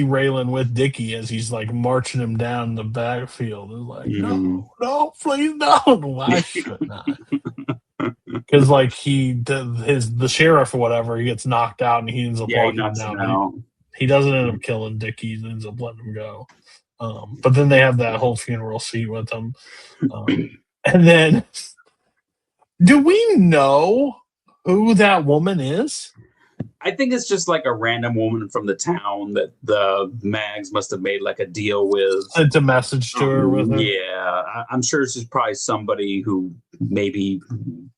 Raylan with Dickie as he's like marching him down the backfield. It's like, no, please don't. Why should not? Because like the sheriff or whatever, he gets knocked out and he ends up walking him down. He doesn't end up killing Dickie. He ends up letting him go. But then they have that whole funeral scene with him. And then, do we know who that woman is? I think it's just like a random woman from the town that the Mags must have made like a deal with. Sent a message to her with her. Yeah, I'm sure she's probably somebody who maybe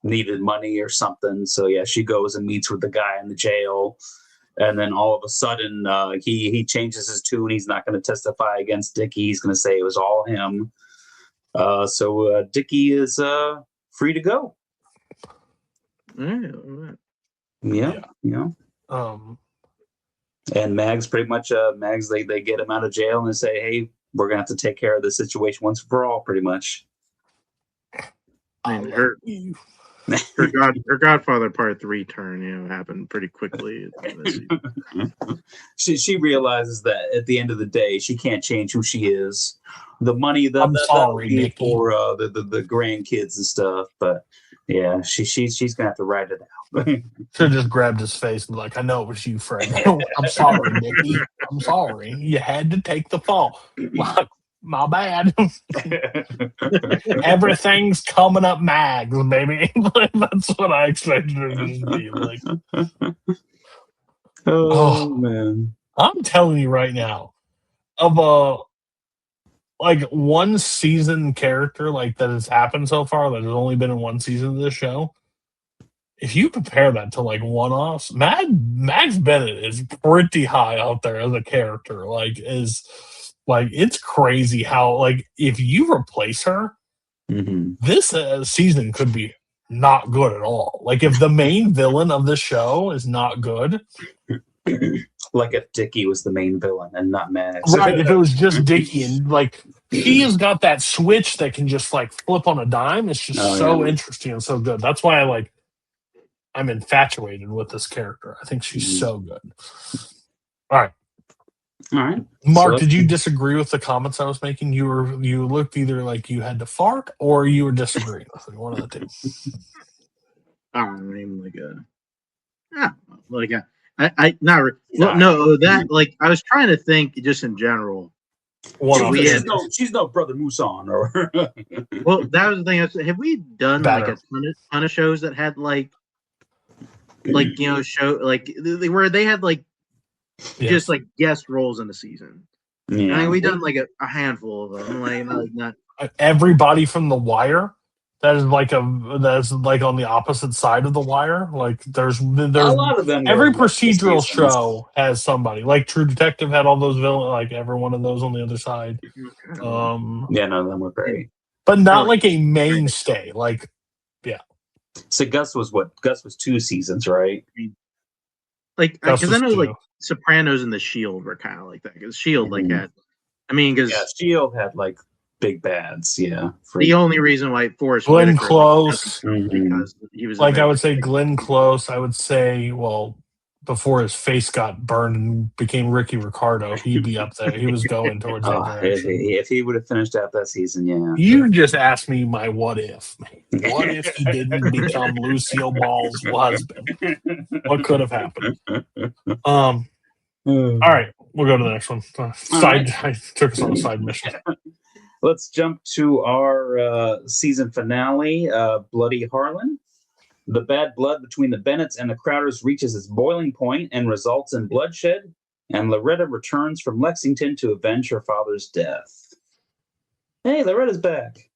needed money or something. So yeah, she goes and meets with the guy in the jail. And then all of a sudden, he changes his tune. He's not going to testify against Dickie. He's going to say it was all him. So Dickie is free to go. Yeah. And Mags pretty much Mags they get him out of jail and say, hey, we're gonna have to take care of this situation once for all, pretty much. I mean, her Godfather Part 3 turn, happened pretty quickly. She realizes that at the end of the day, she can't change who she is. The money I'm sorry, Nikki. for the grandkids and stuff, but yeah, she's gonna have to ride it out. Should have just grabbed his face and be like, I know it was you, Fred. I'm sorry, Nikki. I'm sorry. You had to take the fall. My bad. Everything's coming up Mags, baby. That's what I expected it to be like. Oh man. I'm telling you right now, of a one season character like that has happened so far that has only been in one season of this show. If you compare that to one-offs, Max Bennett is pretty high out there as a character. It's crazy how if you replace her, this season could be not good at all. If the main villain of the show is not good, like if Dickie was the main villain and not Max, right? If it was just Dickie and he has got that switch that can just flip on a dime. It's just interesting and so good. That's why I'm infatuated with this character. I think she's so good. All right. Mark, did you disagree with the comments I was making? You looked either like you had to fart or you were disagreeing with me. One of the two. I mean, I was trying to think just in general. She's no Brother Musan or. Well, that was the thing. Have we done a ton of shows that had where they had just guest roles in the season? Yeah. I mean, we done a handful of them. Not everybody from The Wire. That is that's on the opposite side of The Wire. There's a lot of them. Every procedural show has somebody. True Detective had all those villains. Every one of those on the other side. None of them were great, but not a mainstay. So Gus was 2 seasons, right? Because I know Sopranos and The Shield were kind of like that. Because Shield had, Shield had big bads. Yeah, the only reason why Forrest Glenn Close, because he was I would say Glenn Close. I would say before his face got burned and became Ricky Ricardo, he'd be up there. He was going towards that direction. If he would have finished out that season, yeah. You just asked me my what if. What if he didn't become Lucille Ball's husband? What could have happened? All right, we'll go to the next one. I took us on a side mission. Let's jump to our season finale, Bloody Harlan. The bad blood between the Bennetts and the Crowders reaches its boiling point and results in bloodshed, and Loretta returns from Lexington to avenge her father's death. Hey, Loretta's back.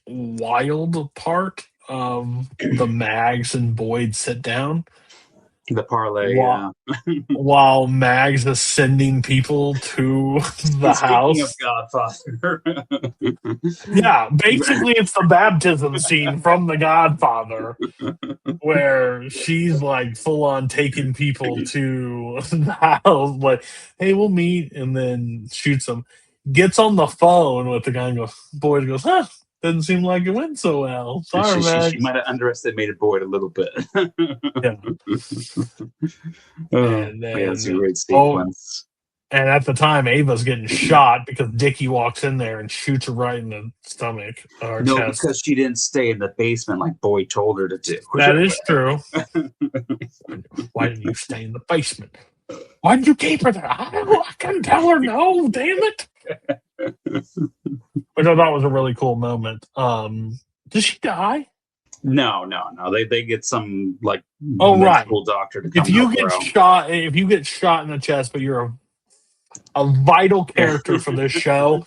Wild part of the Mags and Boyd sit down. The parlay, while Mags is sending people to the house. Speaking of Godfather. Yeah, basically it's the baptism scene from The Godfather where she's full on taking people to the house, hey, we'll meet, and then shoots them. Gets on the phone with the guy and Boyd goes, doesn't seem like it went so well. Sorry, Max. She might have underestimated Boyd a little bit. Yeah. And then, that's a great sequence. And at the time, Ava's getting shot because Dickie walks in there and shoots her right in the stomach or chest. Because she didn't stay in the basement like Boyd told her to do. That is true. Why didn't you stay in the basement? Why did you keep her there? I couldn't tell her no, damn it. Which I thought was a really cool moment. Did she die? No. They get some medical doctor to come. If you get shot in the chest, but you're a vital character for this show,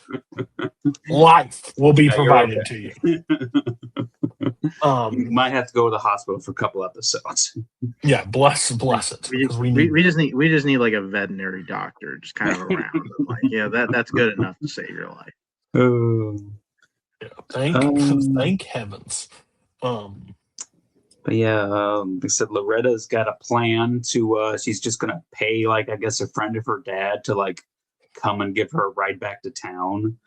life will be provided to you. Might have to go to the hospital for a couple episodes. Yeah, bless it, because we need. We just need like a veterinary doctor just kind of around. Like, that's good enough to save your life. Oh. Yeah, thank heavens. But yeah, they said Loretta's got a plan to. She's just gonna pay, like, I guess, a friend of her dad to like come and give her a ride back to town.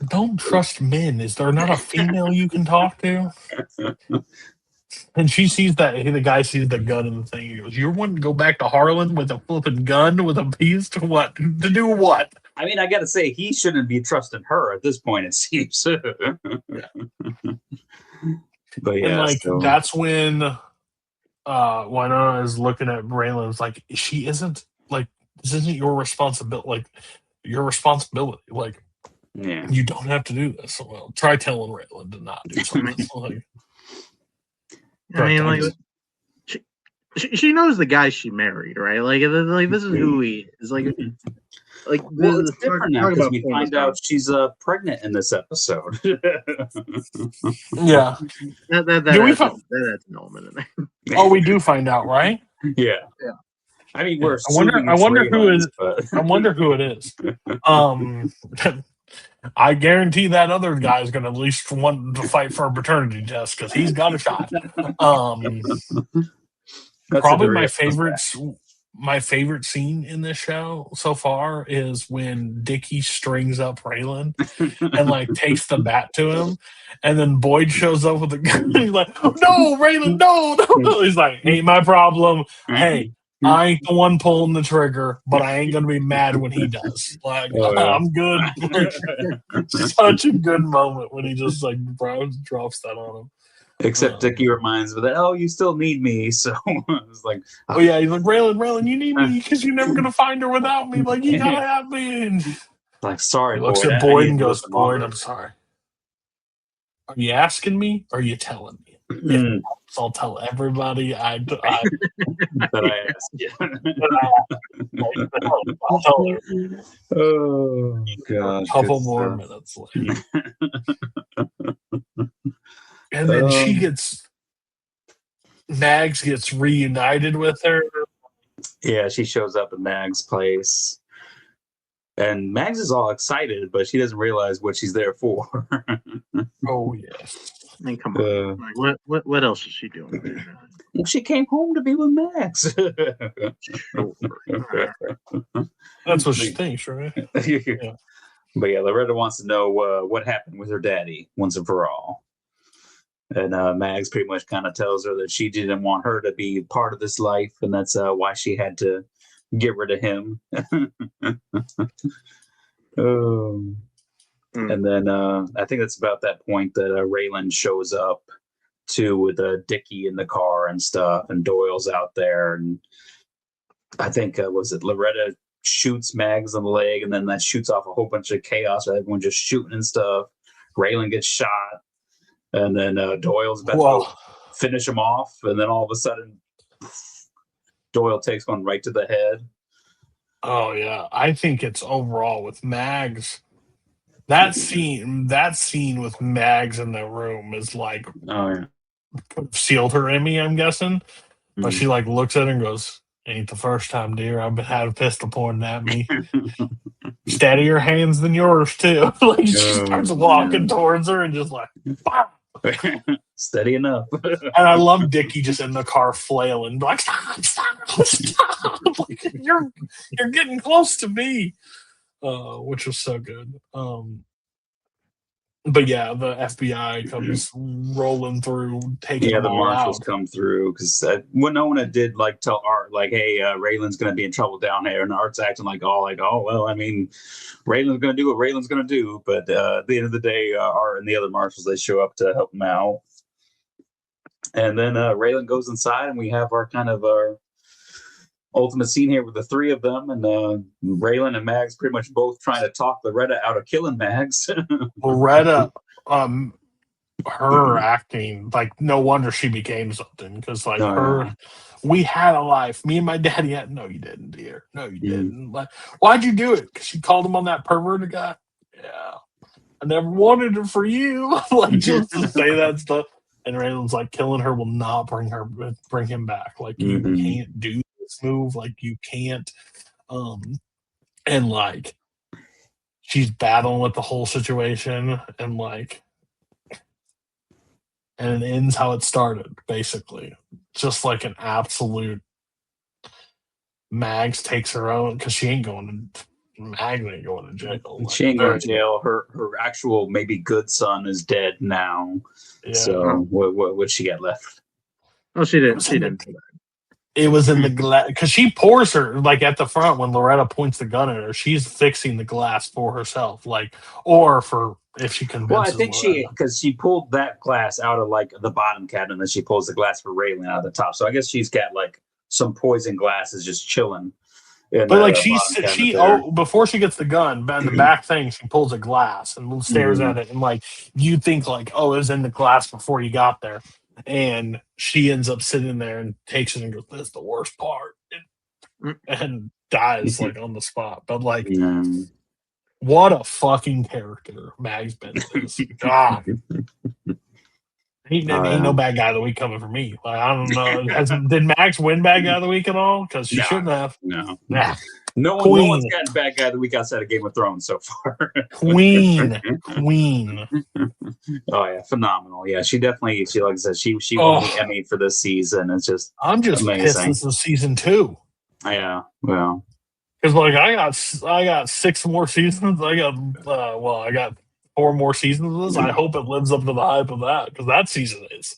Don't trust men. Is there not a female you can talk to? And she sees that the guy sees the gun in the thing. He goes, "You're wanting to go back to Harlan with a flipping gun with a piece to what? To do what?" I mean, I got to say, he shouldn't be trusting her at this point, it seems. But yeah, and like that's when Winona is looking at Raylan's like, she isn't like, this isn't your responsibility. Like, your responsibility. Like, yeah, you don't have to do this. Well, try telling Raylan to not do something. Like, I mean, like, she knows the guy she married, right? Like this is who he is. Like, well, it's different now because we find out she's pregnant in this episode. yeah, that's an element in there. Oh, we do find out, right? Yeah. I mean, we're. I wonder who it is. I wonder who it is. I guarantee that other guy is going to at least want to fight for a paternity test because he's got a shot. Probably my favorite scene in this show so far is when Dickie strings up Raylan and like takes the bat to him, and then Boyd shows up with a gun. He's like, "No, Raylan, no!" He's like, "Ain't my problem. Hey, I ain't the one pulling the trigger, but I ain't gonna be mad when he does. Like, I'm good." Such a good moment when he just like drops that on him. Except Dickie reminds me that, "Oh, you still need me." So it's like, oh yeah, he's like, Raylan, you need me because you're never gonna find her without me. Like, you gotta have me. And like, sorry, he looks at Boyd and goes, "Boyd, I'm sorry. Are you asking me or are you telling me?" If I'll tell everybody that I asked you. I'll tell her. Oh god! A couple more minutes later. And then Mags gets reunited with her. Yeah, she shows up at Mag's place. And Mags is all excited, but she doesn't realize what she's there for. Oh, yes. I mean, come on. Like, what else is she doing there? Well, she came home to be with Max. That's what she thinks, right? Yeah. But yeah, Loretta wants to know what happened with her daddy once and for all. And Mags pretty much kind of tells her that she didn't want her to be part of this life, and that's why she had to get rid of him. And then I think it's about that point that Raylan shows up too with Dickie in the car and stuff, and Doyle's out there, and I think was it Loretta shoots Mags in the leg, and then that shoots off a whole bunch of chaos. Everyone just shooting and stuff. Raylan gets shot, and then Doyle's about to finish him off, and then all of a sudden, Doyle takes one right to the head. Oh yeah, I think it's overall with Mags. That scene with Mags in the room is like, sealed her in me, I'm guessing. But she like looks at her and goes, "Ain't the first time, dear. I've had a pistol pointed at me. Steadier hands than yours too." Like, she starts walking towards her and just like, "Bah!" Steady enough. And I love Dickie just in the car flailing, like, stop. Like, you're getting close to me. Which was so good. But yeah, the FBI comes rolling through, taking them the all marshals out. come through because Winona did like tell Art like, "Hey, Raylan's gonna be in trouble down there," and Art's acting like, "Oh well, I mean, Raylan's gonna do what Raylan's gonna do." But at the end of the day, Art and the other marshals, they show up to help him out, and then Raylan goes inside, and we have our kind of our ultimate scene here with the three of them, and Raylan and Mags pretty much both trying to talk Loretta out of killing Mags. Loretta, her acting, like, no wonder she became something, because like we had a life. Me and my daddy had. No, you didn't, dear. No, you didn't. Like, why'd you do it? Because she called him on that perverted guy. Yeah, I never wanted it for you. Like, just to say that stuff. And Raylan's like, killing her will not bring him back. Like, you can't do this move. Like, you can't. And like, she's battling with the whole situation, and like, and it ends how it started, basically. Just like an absolute. Mags takes her own because she ain't going to. Mags ain't going to jail. Like, she ain't going to jail. Her actual maybe good son is dead now. Yeah. So what she got left? Oh, she didn't. She didn't. It was in the glass because she pours her like at the front when Loretta points the gun at her. She's fixing the glass for herself, like, or for if she convinces. Well, I think Loretta. because she pulled that glass out of like the bottom cabinet, and then she pulls the glass for Raylan out of the top. So I guess she's got like some poison glasses just chilling. But like she before she gets the gun, in the back thing, she pulls a glass and stares at it, and like you think like, oh, it was in the glass before you got there, and she ends up sitting there and takes it and goes, "That's the worst part," and dies like on the spot. But like, what a fucking character Mags Bennett is. God. Ain't no bad guy of the week coming for me. Like, I don't know. Did Max win bad guy of the week at all? Because she shouldn't have. No. Nah. No one's gotten bad guy of the week outside of Game of Thrones so far. Queen. Oh yeah, phenomenal. Yeah, she like I said, she won the Emmy for this season. It's just I'm just amazing. Pissed this is season 2. Yeah, well, because like I got 6 more seasons. I got 4 more seasons of this. I hope it lives up to the hype of that, because that season is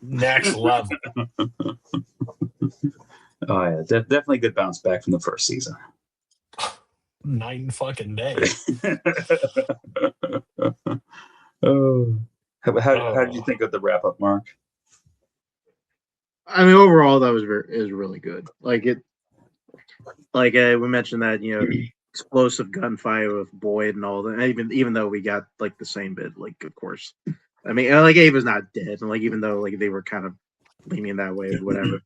next level. Oh yeah, definitely good bounce back from the first season. 9 fucking days. How did you think of the wrap up, Mark? I mean, overall, that was really good. Like it, like we mentioned that, explosive gunfire with Boyd and all that. Even though we got like the same bit, like of course, I mean, like Ava's not dead, and like even though like they were kind of leaning that way or whatever,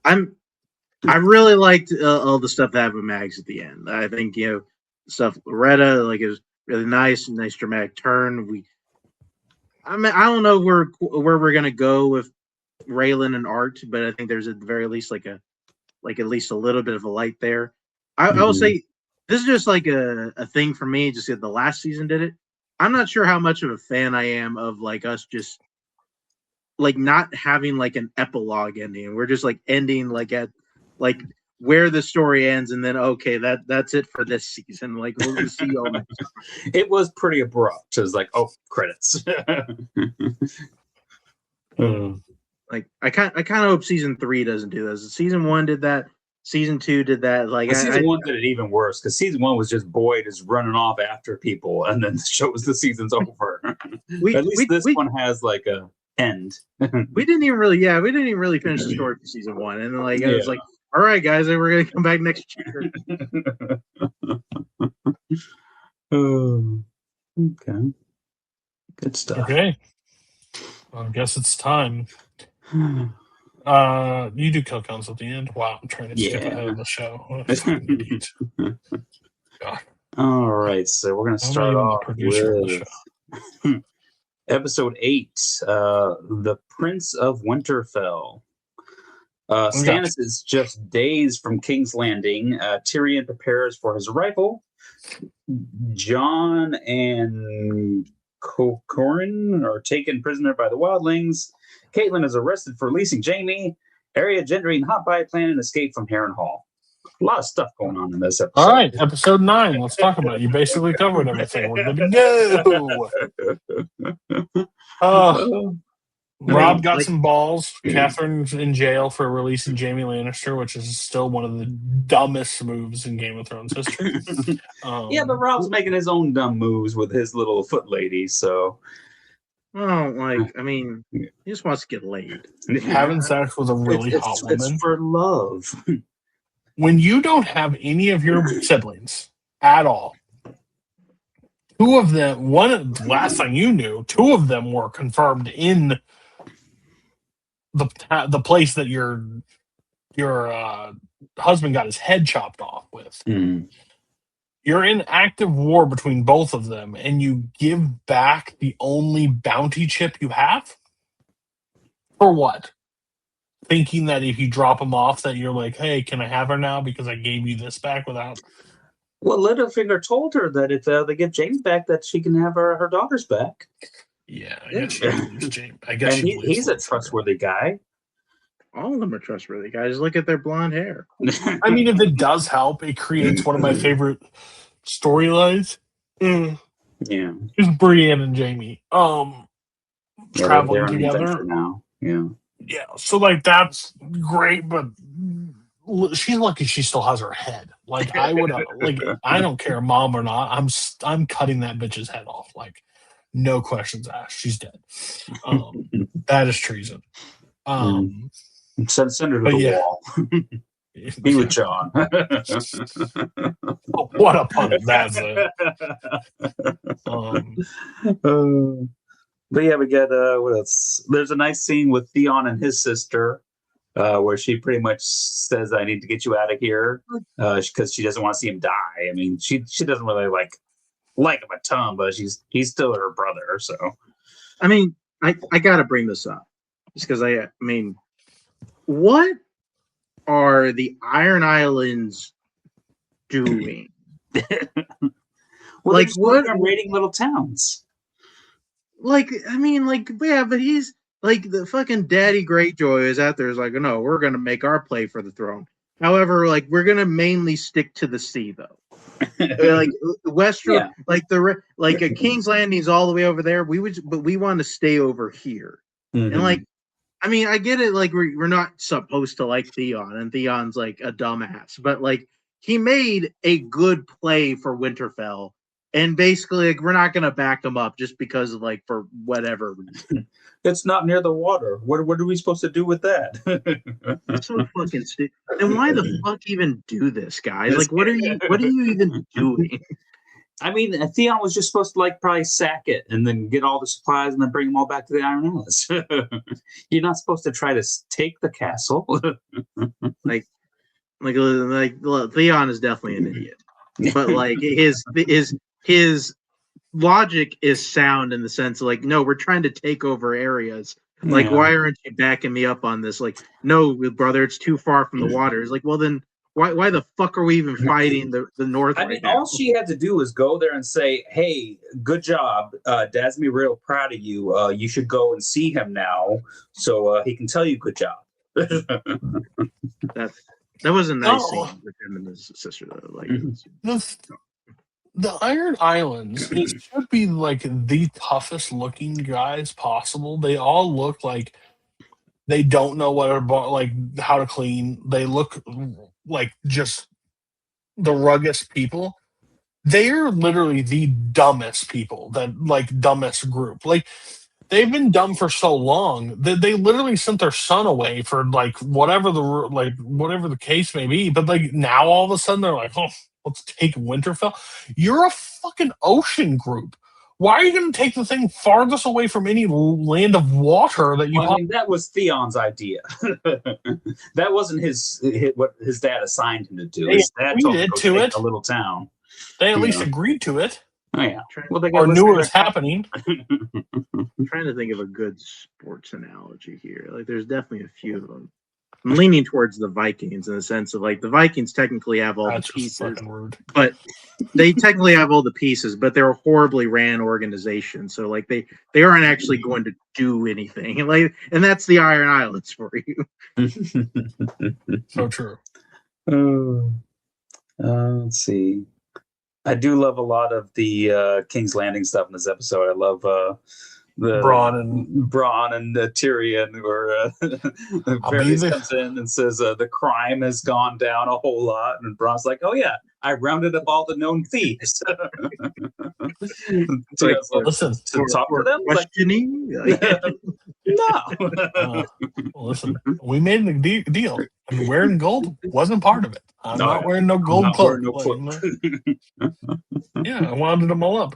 I really liked all the stuff that happened with Mags at the end. I think stuff Loretta like is really nice dramatic turn. I don't know where we're gonna go with Raylan and Art, but I think there's at the very least like at least a little bit of a light there. I will say this is just like a thing for me. Just the last season did it. I'm not sure how much of a fan I am of like us just like not having like an epilogue ending. We're just like ending like at like where the story ends, and then okay, that's it for this season. Like we'll see you all next time. It was pretty abrupt. It was like, oh, credits. Like I kind of hope season 3 doesn't do this. Season 1 did that. Season 2 did that. Like season 1 did it even worse, because season 1 was just Boyd is running off after people, and then the season's over. At least this one has like a end. we didn't even really finish the story for season 1, and then like I was like, all right, guys, we're gonna come back next year. Okay, good stuff. Okay, well, I guess it's time. You do kill counts at the end. Wow, I'm trying to skip ahead of the show. God. All right, so we're gonna start off with episode 8, The Prince of Winterfell. Stannis is just days from King's Landing. Tyrion prepares for his arrival. Jon and Corin are taken prisoner by the wildlings. Caitlin is arrested for releasing Jaime. Arya, Gendry, and Hot Pie plan an escape from Harrenhal. A lot of stuff going on in this episode. All right, episode 9. Let's talk about it. You basically covered everything. We're good to go. Rob got some balls. Catherine's in jail for releasing Jaime Lannister, which is still one of the dumbest moves in Game of Thrones history. Yeah, but Rob's making his own dumb moves with his little foot lady, so... Oh, like, I mean, he just wants to get laid. Having sex with a really hot woman. It's for love. When you don't have any of your siblings at all, 2 of them, last time you knew, 2 of them were confirmed in the place that your husband got his head chopped off with. You're in active war between both of them, and you give back the only bounty chip you have? For what? Thinking that if you drop them off, that you're like, hey, can I have her now because I gave you this back without. Well, Littlefinger told her that if they give James back, that she can have her daughters back. Yeah, I guess she believes James. I guess And she believes he's a Littlefinger. trustworthy guy. All of them are trustworthy guys. Look at their blonde hair. I mean, if it does help, it creates one of my favorite storylines. Yeah. Is Brienne and Jamie traveling they're on together adventure now. Yeah. Yeah, so like that's great, but she's lucky she still has her head. Like I would, like I don't care, mom or not. I'm cutting that bitch's head off. Like no questions asked. She's dead. That is treason. Send her to the wall. Be with John. What a pun! That's it. But yeah, we get what else? There's a nice scene with Theon and his sister, where she pretty much says, "I need to get you out of here," because she doesn't want to see him die. I mean, she doesn't really like him a ton, but he's still her brother. So, I mean, I gotta bring this up just because I mean, what are the Iron Islands doing? Well, like what? Raiding little towns. Like, I mean, like, yeah, but he's like the fucking Daddy Greyjoy is out there. Is like, no, we're gonna make our play for the throne. However, like, we're gonna mainly stick to the sea, though. Like Westeros, like a King's Landing is all the way over there. But we want to stay over here. Mm-hmm. And like, I mean, I get it. Like, we're not supposed to like Theon, and Theon's like a dumbass, but like he made a good play for Winterfell. And basically, like, we're not going to back them up just because of, like, for whatever reason. It's not near the water. What are we supposed to do with that? It's so fucking stupid. And why the fuck even do this, guys? Like, what are you even doing? I mean, Theon was just supposed to, like, probably sack it and then get all the supplies and then bring them all back to the Iron Islands. You're not supposed to try to take the castle. like Theon is definitely an idiot. But, like, his logic is sound in the sense of like, no, we're trying to take over areas. Like, why aren't you backing me up on this? Like, no, brother, it's too far from the water. It's like, well, then why the fuck are we even fighting the North? I mean, all she had to do was go there and say, hey, good job. Dad's me real proud of you. You should go and see him now so he can tell you good job. That was a nice scene with him and his sister, though. Like, the Iron Islands, it should be like the toughest looking guys possible. They all look like they don't know like how to clean. They look like just the ruggedest people. They're literally the dumbest people, dumbest group. Like they've been dumb for so long that they literally sent their son away for like whatever the case may be. But like now all of a sudden they're like, oh, let's take Winterfell. You're a fucking ocean group. Why are you going to take the thing farthest away from any land of water that you? I mean, that was Theon's idea. That wasn't what his dad assigned him to do. His dad told him to take a little town. They at least agreed to it. Oh yeah. Well, they knew it was happening. I'm trying to think of a good sports analogy here. Like, there's definitely a few of them. I'm leaning towards the Vikings in the sense of like the Vikings technically have all the pieces, but they technically have all the pieces, but they're a horribly ran organization. So like they aren't actually going to do anything. Like, and that's the Iron Islands for you. So true. Let's see. I do love a lot of the King's Landing stuff in this episode. I love the Bronn and Tyrion, where Varys comes in and says the crime has gone down a whole lot, and Bronn's like, "Oh yeah, I rounded up all the known thieves." Listen, to talk to them, questioning? No. Listen, we made a deal. I mean, wearing gold wasn't part of it. I'm not wearing no gold clothes. Yeah, I wound them all up.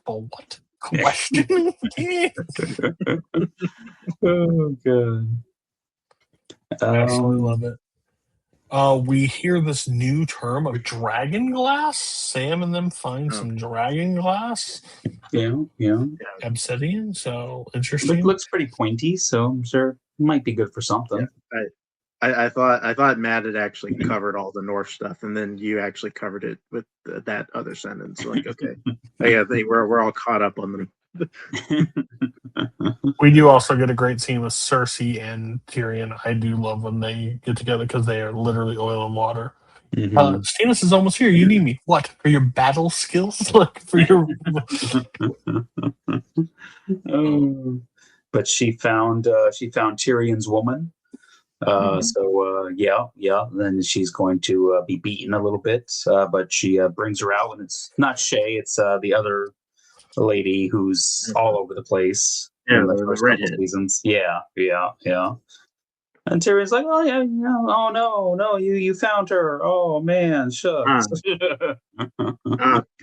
Oh, what? Questioning? Oh god! I absolutely love it. We hear this new term of dragon glass. Sam and them find some dragon glass. Yeah. Obsidian. So interesting. Looks pretty pointy. So I'm sure might be good for something. Yeah, I thought Matt had actually covered all the North stuff, and then you actually covered it with that other sentence. Like, okay, I think we're all caught up on them. We do also get a great scene with Cersei and Tyrion. I do love when they get together because they are literally oil and water. Stannis is almost here. You need me. What? For your battle skills? Like, for your... But she found Tyrion's woman. So then she's going to be beaten a little bit. But she brings her out, and it's not Shay. It's the other lady who's all over the place. Yeah, in the the first redhead. couple seasons. Yeah. And Tyrion's like, oh yeah, oh no, you found her. Oh man, shucks.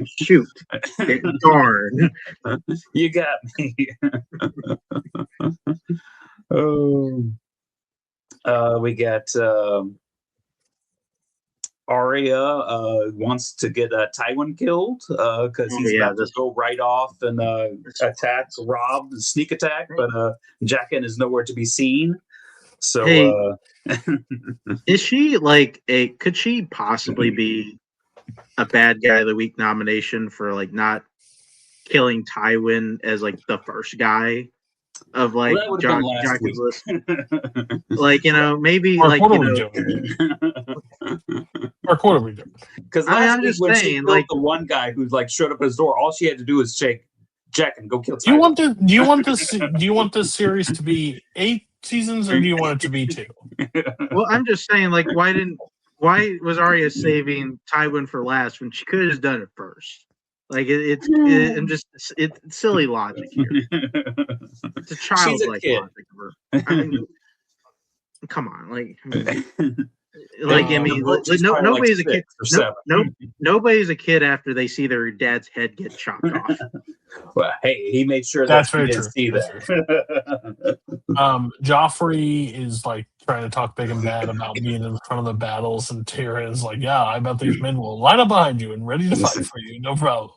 Shoot, darn. You got me. We got Arya wants to get Tywin killed because he's about to go right off and attack, rob, sneak attack, but Jaqen is nowhere to be seen. So, hey, is she like could she possibly be a bad guy of the week nomination for like not killing Tywin as like the first guy of like Jaqen's list? Like, maybe Mark, like, what are we doing? Mark, what are we doing? Because last week when she killed the one guy who's like showed up at his door, all she had to do was say, Jaqen, go kill Tywin. Do you want this series to be 8 seasons, or do you want it to be 2? Well, I'm just saying, like, why was Arya saving Tywin for last when she could have just done it first? Like, it's silly logic here. It's a childlike logic. I mean, come on, like, nobody's a kid. Nobody's a kid after they see their dad's head get chopped off. Well, hey, he made sure that's that very he didn't true. see that. Joffrey is like trying to talk big and bad about being in front of the battles, and Tyrion's like, "Yeah, I bet these men will line up behind you and ready to fight for you. No problem."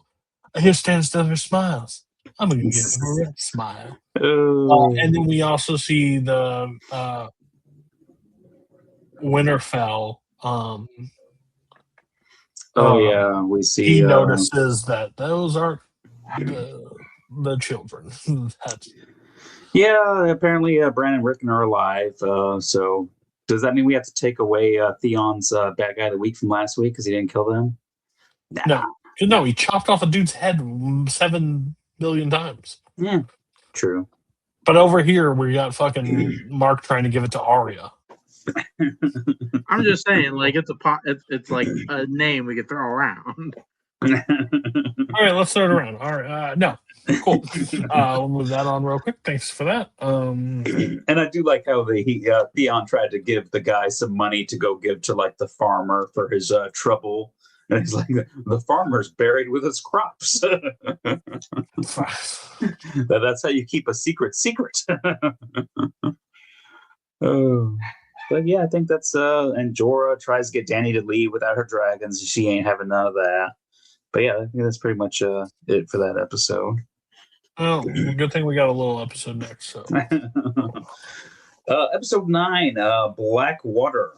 I hear Stannis never smiles. I'm gonna give him a red smile. And then we also see the Winterfell. We see. He notices that those aren't the children. Apparently Bran and Rickon are alive. So does that mean we have to take away Theon's bad guy of the week from last week because he didn't kill them? No, he chopped off a dude's head 7 billion times. Yeah, true. But over here, we got fucking Mark trying to give it to Arya. I'm just saying, like, it's like a name we could throw around. All right, let's throw it around. All right, no, cool. We'll move that on real quick. Thanks for that. And I do like how Theon tried to give the guy some money to go give to like the farmer for his trouble. And he's like, the farmer's buried with his crops. That's how you keep a secret. But yeah, I think that's and Jorah tries to get Dany to leave without her dragons. She ain't having none of that. But yeah, I think that's pretty much it for that episode. Well, good thing we got a little episode next. So, episode 9, Blackwater.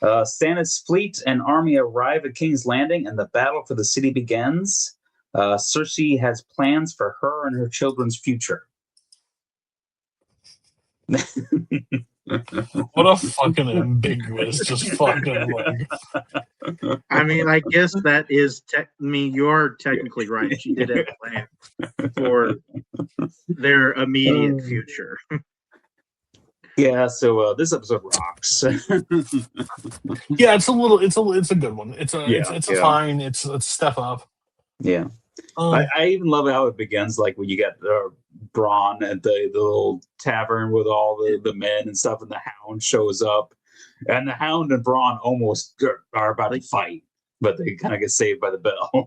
Stannis' fleet and army arrive at King's Landing, and the battle for the city begins. Cersei has plans for her and her children's future. What a fucking ambiguous, just fucking like. I mean, I guess that is. You're technically right. She did have plans for their immediate future. Yeah, so this episode rocks. Yeah, it's a good one. It's a fine. It's a step up. Yeah. I even love how it begins, like when you get Bronn at the little tavern with all the men and stuff, and the Hound shows up, and the Hound and Bronn almost are about to fight, but they kind of get saved by the bell.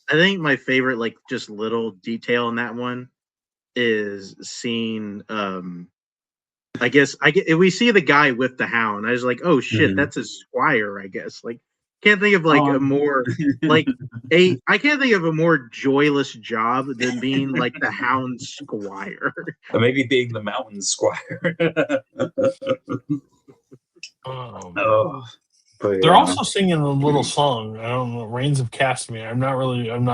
I think my favorite, like, just little detail in that one is seeing. We see the guy with the Hound. I was like, oh shit, that's his squire, I guess. Like, can't think of like a more like I can't think of a more joyless job than being like the Hound Squire. Or maybe being the mountain squire. Oh, but They're yeah. also singing a little song. I don't know, "Rains of Castamere." I'm not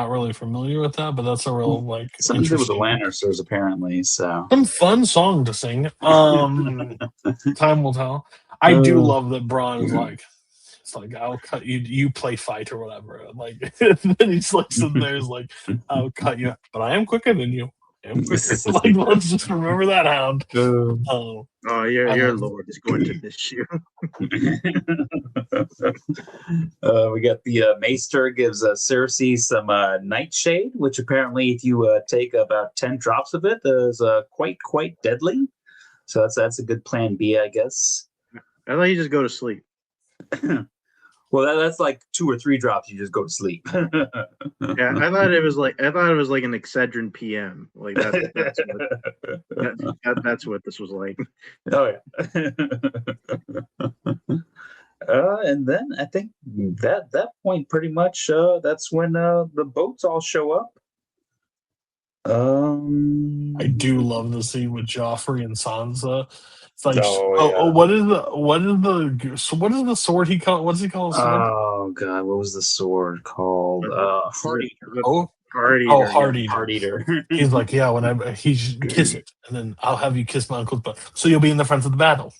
really familiar with that, but that's a real like Something to do with the interesting, Lannisters, apparently. So some fun song to sing. Time will tell. I do love that Braun's like, it's like, I'll cut you. You play fight or whatever. Like, and then he's like sitting there, he's like, I'll cut you, but I am quicker than you. I am quicker. Like, let's just remember that, Hound. Oh, your lord is going to miss you. We got the Maester gives Cersei some nightshade, which apparently, if you take about 10 drops of it, is quite deadly. So that's a good plan B, I guess. I thought you just go to sleep. Well, that's like 2 or 3 drops. You just go to sleep. Yeah, I thought it was like an Excedrin PM. Like that's what this was like. Oh yeah. And then I think that point pretty much that's when the boats all show up. I do love the scene with Joffrey and Sansa. It's like, yeah. what is the sword he called? What does he call a sword? Oh god, what was the sword called? Heart Eater. Heart Eater. Heart Eater. He's like, yeah, he's kiss it, and then I'll have you kiss my uncle's butt. So you'll be in the front of the battle.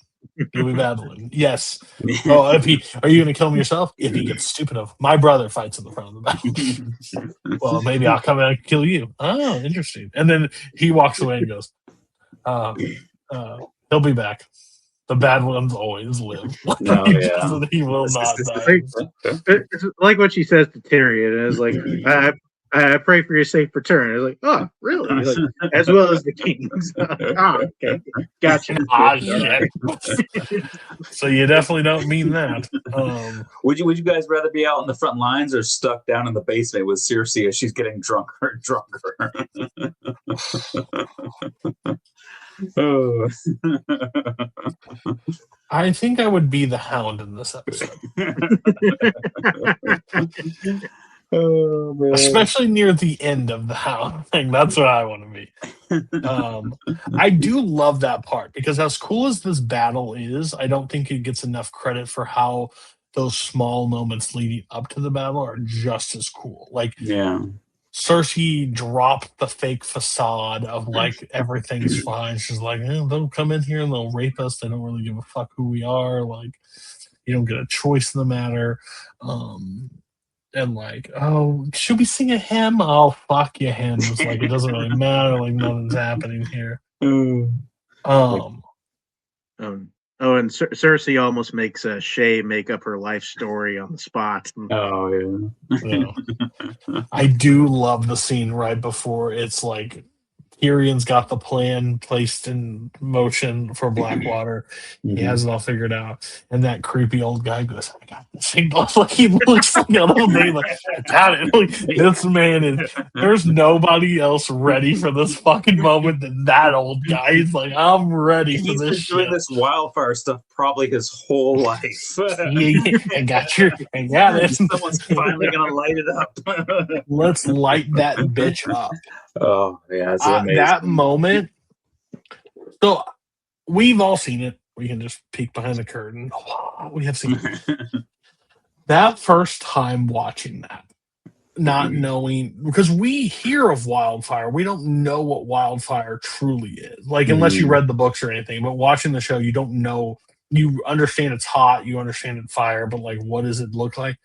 You'll be battling. Yes. Oh, are you going to kill him yourself? If he gets stupid enough, my brother fights in the front of the battle. Well, maybe I'll come and kill you. Oh, interesting. And then he walks away and goes, he'll be back. The bad ones always live. No, yeah. He will not die. It's like what she says to Tyrion. It's like, I pray for your safe return. It's like, oh, really? Like, as well as the kings. Oh, okay. Gotcha. Shit. So you definitely don't mean that. Would you guys rather be out in the front lines or stuck down in the basement with Cersei as she's getting drunker and drunker? Oh. I think I would be the Hound in this episode. Oh, man. Especially near the end of the Hound thing. That's what I want to be. I do love that part because as cool as this battle is, I don't think it gets enough credit for how those small moments leading up to the battle are just as cool. Like, yeah. Cersei dropped the fake facade of like everything's fine. She's like, they'll come in here and they'll rape us. They don't really give a fuck who we are. Like, you don't get a choice in the matter. And like, oh, should we sing a hymn? Oh, fuck your hymns. Like, it doesn't really matter. Like, nothing's happening here. And Cersei almost makes Shay make up her life story on the spot. Oh yeah. I do love the scene right before it's like Tyrion's got the plan placed in motion for Blackwater. He has it all figured out. And that creepy old guy goes, I got the signal. Like, he looks like a little thing, like, I got it. Like, this man is, there's nobody else ready for this fucking moment than that old guy. He's like, I'm ready for this shit. He's been doing this wildfire stuff probably his whole life. I got it. Someone's finally going to light it up. Let's light that bitch up. Oh, yeah. That moment. So we've all seen it. We can just peek behind the curtain. Oh, we have seen it. That first time watching that, not knowing, because we hear of wildfire, we don't know what wildfire truly is. Like, unless you read the books or anything, but watching the show, you don't know. You understand it's hot, you understand it's fire, but like, what does it look like?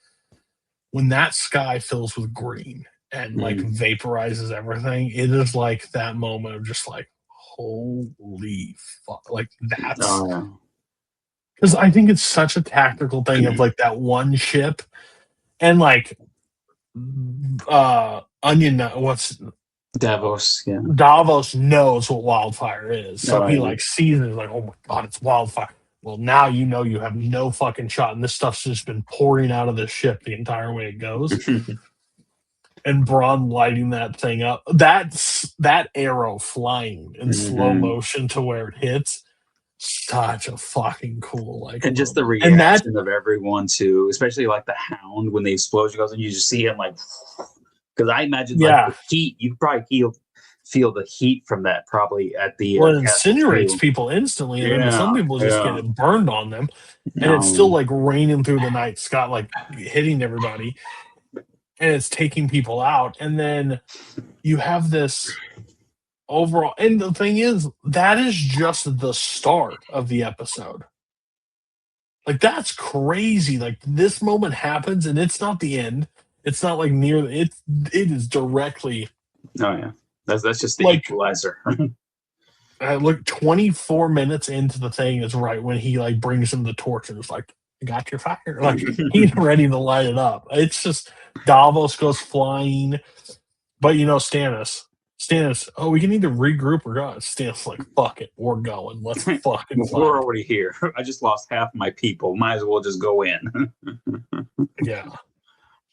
When that sky fills with green and like vaporizes everything, it is like that moment of just like, holy fuck. Like, that's because I think it's such a tactical thing of like that one ship and like what's Davos, yeah. Davos knows what wildfire is. So he like sees it like, oh my god, it's wildfire. Well, now you know you have no fucking shot, and this stuff's just been pouring out of the ship the entire way it goes. And Bronn lighting that thing up. That arrow flying in slow motion to where it hits. such a fucking cool like, and just the moment. And that reaction of everyone too, especially like the Hound when the explosion goes and you just see him like, because I imagine like the heat, you probably feel the heat from that probably at the well, it castle incinerates too. people instantly, and then some people just get it burned on them, and it's still like raining through the night. Scott like hitting everybody, and it's taking people out, and then you have this overall. And the thing is, that is just the start of the episode. Like that's crazy. Like this moment happens, and it's not the end. It's not like near it. It is directly. Oh yeah, that's just the like, equalizer. Look, 24 minutes into the thing is right when he like brings him the torch and it's like, I got your fire. Like he's ready to light it up. It's just Davos goes flying, but Stannis, oh, we can either regroup or go. Stannis like, fuck it, we're going. Let's fucking fly. We're already here. I just lost half my people. Might as well just go in. Yeah.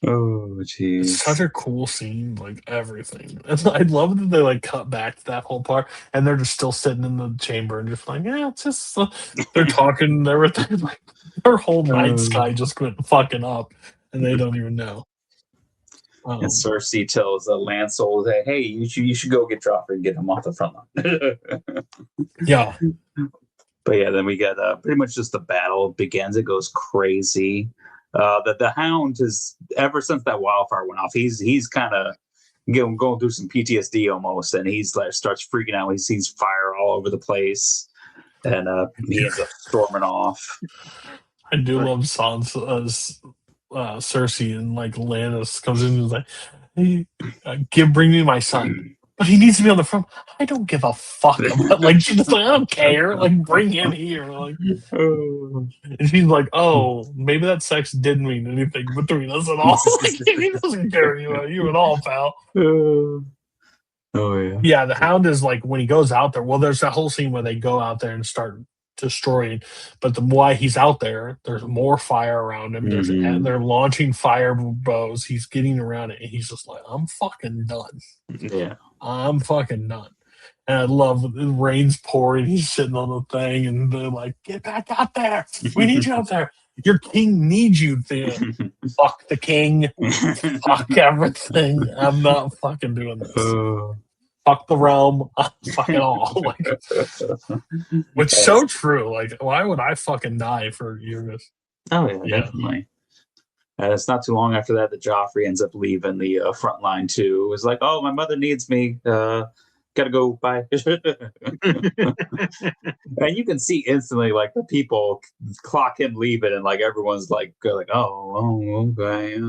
Oh, jeez. It's such a cool scene, like everything. And I love that they like cut back to that whole part, and they're just still sitting in the chamber and just like, yeah, it's just they're talking and everything. Like their whole night sky just went fucking up, and they don't even know. And Cersei tells Lancel that, hey, you should go get Joffrey and get him off the front line. Yeah. But yeah, then we get pretty much just the battle begins. It goes crazy. The Hound is, ever since that wildfire went off, he's kind of going through some PTSD almost, and he's like starts freaking out when he sees fire all over the place, and he ends up storming off. I do love Sansa's Cersei, and like Lannis comes in and is like, hey, bring me my son. But he needs to be on the front. I don't give a fuck about like she's just like, I don't care. Like bring him here. Like and she's like, oh, maybe that sex didn't mean anything between us at all. Like, he doesn't care you at all, pal. Oh yeah. Yeah, the Hound is like when he goes out there. Well, there's that whole scene where they go out there and start destroying, but why he's out there, there's more fire around him. And they're launching fire bows. He's getting around it, and he's just like, I'm fucking done. Yeah. I'm fucking done. And I love the rain's pouring. He's sitting on the thing, and they're like, get back out there. We need you out there. Your king needs you there. Fuck the king. Fuck everything. I'm not fucking doing this. Fuck the realm. Fuck it all. Like, which is so true. Like, why would I fucking die for years? Oh, yeah, definitely. And it's not too long after that Joffrey ends up leaving the front line too. It was like, oh, my mother needs me. Gotta go. Bye. And you can see instantly, like the people clock him leaving, and like everyone's like, oh, okay.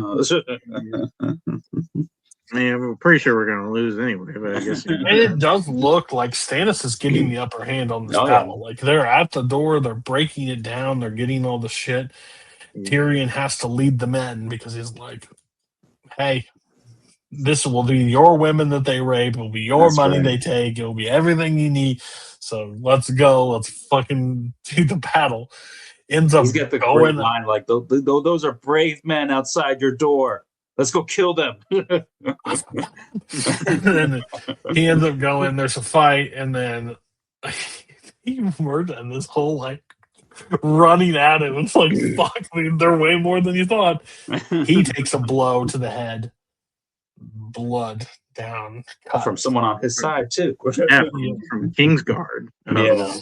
Yeah, we're pretty sure we're going to lose anyway. But I guess and it does look like Stannis is getting the upper hand on this battle. Yeah. Like they're at the door, they're breaking it down, they're getting all the shit. Tyrion has to lead the men because he's like, hey, this will be your women that they rape, it will be your money they take, it will be everything you need. So let's go, let's fucking do the battle. Ends up he's got the great line like, those are brave men outside your door. Let's go kill them. And then he ends up going, there's a fight, and then he murdered, and this whole like running at him. It's like, fuck, they're way more than you thought. He takes a blow to the head. Blood down. Cut. From someone on his side, too. Yeah, from Kingsguard. Yeah.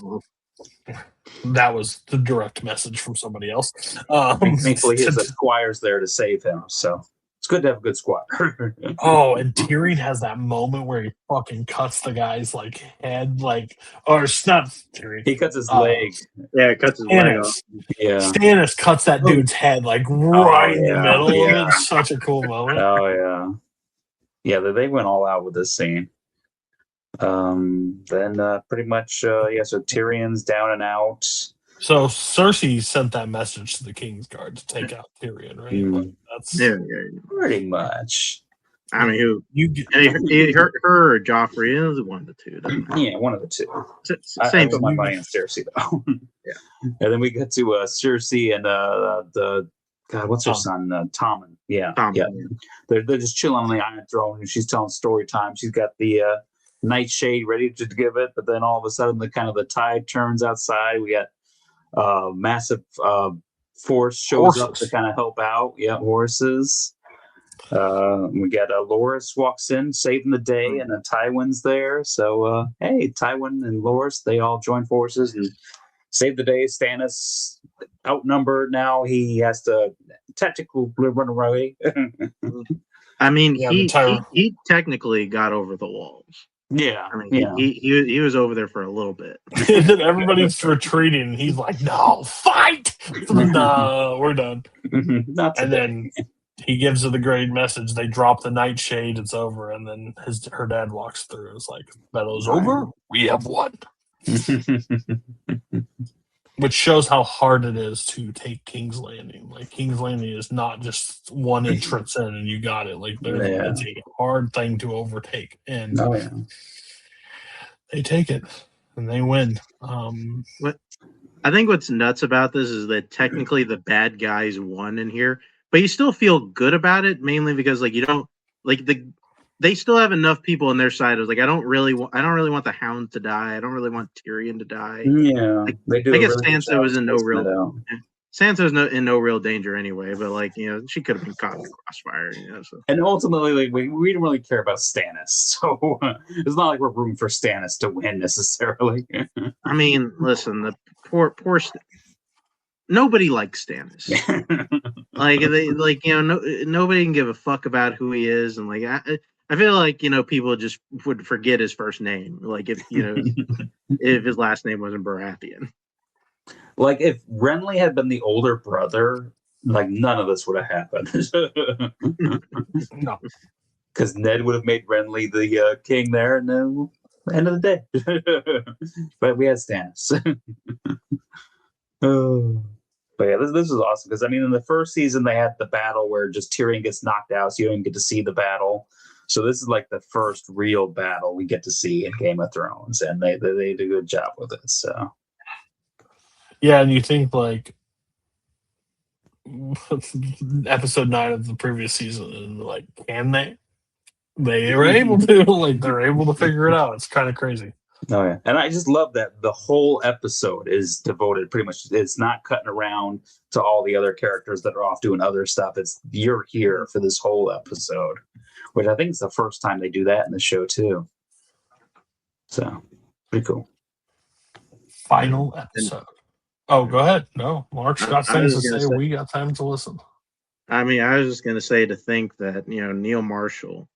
That was the direct message from somebody else. Thankfully, his squire's there to save him, so it's good to have a good squire. Oh, and Tyrion has that moment where he fucking cuts the guy's like head, like, or it's not Tyrion. He cuts his leg. Yeah, cuts his leg off. Yeah, Stannis cuts that dude's head like right in the middle. Yeah. It's such a cool moment. Oh yeah, they went all out with this scene. Then pretty much so Tyrion's down and out. So Cersei sent that message to the Kingsguard to take out Tyrion, right? Like, that's pretty much. I mean, her or Joffrey is one of the two. Yeah, one of the two. Same. I put my money on Cersei though. Yeah, and then we get to Cersei and the God, what's her son? Tommen. Yeah, Tommen. Yeah. They're just chilling on the Iron Throne, and she's telling story time. She's got the Nightshade ready to give it, but then all of a sudden the tide turns outside. We got massive force shows up to Horses. kind of help out. Yeah, horses. We got Loris walks in, saving the day, and then Tywin's there. So hey, Tywin and Loris, they all join forces and save the day. Stannis outnumbered now. He has to tactically run away. I mean, Yeah, he technically got over the walls. Yeah, I mean, yeah. he was over there for a little bit. And then everybody's retreating. And he's like, "No, fight! No, we're done." Not And today. then he gives her the great message. They drop the nightshade. It's over. And then her dad walks through. It's like, "Battle's over. We have won." Which shows how hard it is to take King's Landing. Like, King's Landing is not just one entrance in and you got it. Like, it's a hard thing to overtake. And they take it and they win. I think what's nuts about this is that technically the bad guys won in here, but you still feel good about it, mainly because like you don't like they still have enough people on their side. It was like I don't really want the Hound to die. I don't really want Tyrion to die. Yeah, like, they do. I guess Sansa was in Sansa's in no real danger anyway. But like she could have been caught in the crossfire. So. And ultimately, like, we didn't really care about Stannis, so it's not like we're rooting for Stannis to win necessarily. I mean, listen, the poor nobody likes Stannis. Nobody can give a fuck about who he is, and like I feel like people just would forget his first name, like if if his last name wasn't Baratheon. Like if Renly had been the older brother, like none of this would have happened. No, because Ned would have made Renly the king there, and then end of the day. But we had Stannis. But yeah, this is awesome because I mean, in the first season they had the battle where just Tyrion gets knocked out, so you don't get to see the battle. So this is like the first real battle we get to see in Game of Thrones, and they did a good job with it. So yeah, and you think like episode 9 of the previous season, and like, can they? They were able to, like, they're able to figure it out. It's kind of crazy. Oh yeah, and I just love that the whole episode is devoted pretty much. It's not cutting around to all the other characters that are off doing other stuff. It's you're here for this whole episode, which I think is the first time they do that in the show too. So pretty cool. Final episode. Oh, go ahead. No, Mark's got things to say. We got time to listen. I mean, I was just going to say to think that Neil Marshall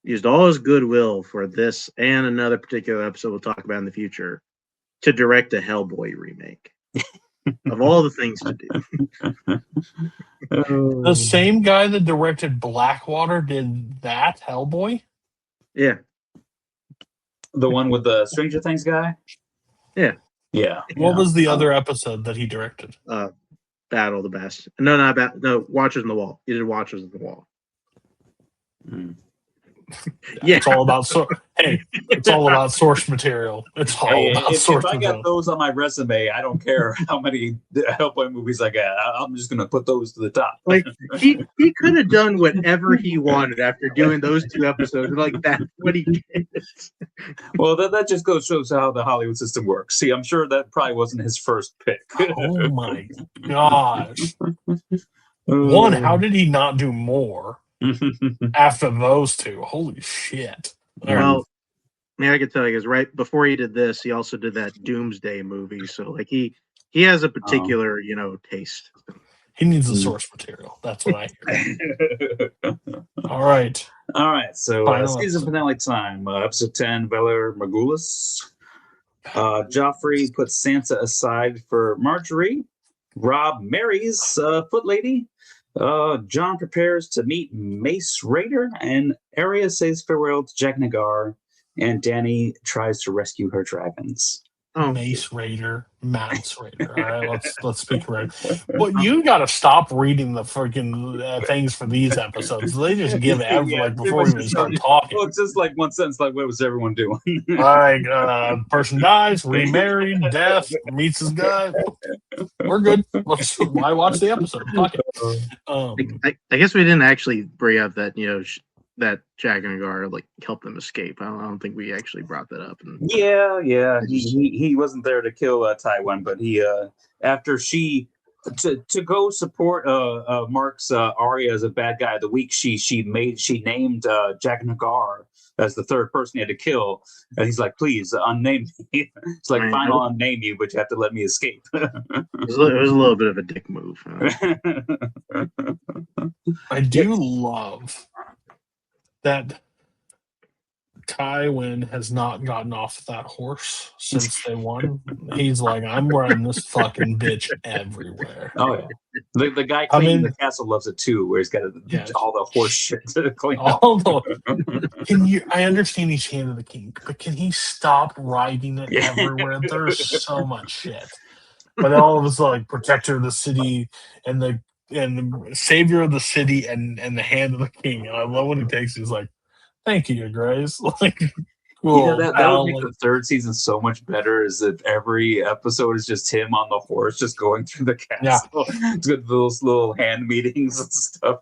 used all his goodwill for this and another particular episode we'll talk about in the future to direct a Hellboy remake. Of all the things to do. The same guy that directed Blackwater did that Hellboy? Yeah. The one with the Stranger Things guy? Yeah. Yeah. What was the other episode that he directed? Battle of the Bastards. No, Watchers on the Wall. He did Watchers on the Wall. Yeah, it's all about it's all about source material. It's all about source material. If I material. got those on my resume, I don't care how many Hellboy movies I got. I'm just gonna put those to the top. Like he could have done whatever he wanted after doing those 2 episodes. Like that's what he did. Well, that just shows how the Hollywood system works. See, I'm sure that probably wasn't his first pick. Oh my gosh! One, how did he not do more? After those 2, holy shit! Well, I mean, I could tell you because right before he did this, he also did that Doomsday movie. So, like, he has a particular, taste. He needs the source material. That's what I hear. All right. So season finale time. Episode 10, Valar Morghulis. Joffrey puts Sansa aside for Marjorie. Robb marries Foot Lady. John prepares to meet Mace Raider, and Arya says farewell to Jack Nagar, and Dany tries to rescue her dragons. Mace Raider. All right, let's speak correct. Well, you got to stop reading the freaking things for these episodes. They just give before we even start talking. Well, it's just like one sentence, like what was everyone doing? All right, person dies, remarried, death, meets his guy. We're good. Why watch the episode? Fuck it. I guess we didn't actually bring up that that Jack and Agar like helped them escape. I don't think we actually brought that up. And Yeah. He wasn't there to kill Tywin, but he after she to go support Mark's Arya as a bad guy of the week. She named Jack and Hagar as the third person he had to kill, and he's like, "Please unname me." It's like, "Fine, I'll unname you, but you have to let me escape." It was a little bit of a dick move. I do love that Tywin has not gotten off that horse since they won. He's like, I'm riding this fucking bitch everywhere. Oh yeah, the guy cleaning the castle loves it too, where he's got all the horse shit to clean up. I understand he's hand of the king, but can he stop riding it everywhere? There's so much shit. But all of us like protector of the city and the savior of the city and the hand of the king. And I love when he takes. He's like, "Thank you, Your Grace." Like, cool. That would make the third season so much better. Is that every episode is just him on the horse, just going through the castle, with those little hand meetings and stuff.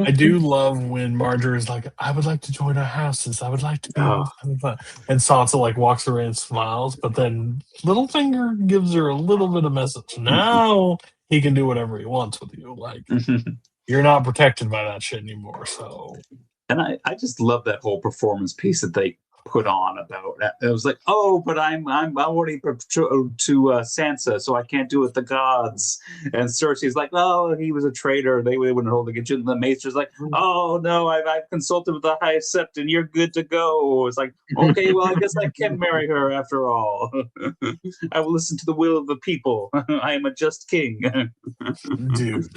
I do love when Marjorie's like, "I would like to join our houses. I would like to be having fun." And Sansa like walks around and smiles, but then Littlefinger gives her a little bit of message. Now he can do whatever he wants with you. Like, you're not protected by that shit anymore. So. And I just love that whole performance piece that they put on about it. Was like, oh, but I'm already to Sansa, so I can't do it with the gods. And Cersei's like, oh, he was a traitor. They wouldn't hold against you. And the Maester's like, oh no, I've consulted with the High Septon. You're good to go. It's like, okay, well, I guess I can marry her after all. I will listen to the will of the people. I am a just king. Dude,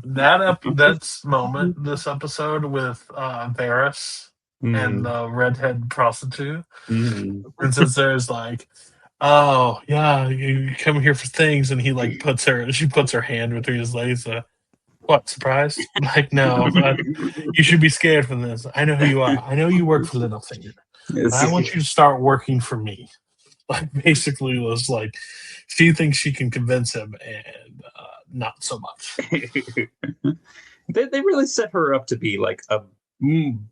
that moment, this episode with Varys and the redhead prostitute, Princess Sarah's like, "Oh yeah, you come here for things," and he like she puts her hand between his legs. What, surprised? Like, no, you should be scared from this. I know who you are. I know you work for Littlefinger. But I want you to start working for me. Like, basically, was like, she thinks she can convince him, and not so much. They really set her up to be like a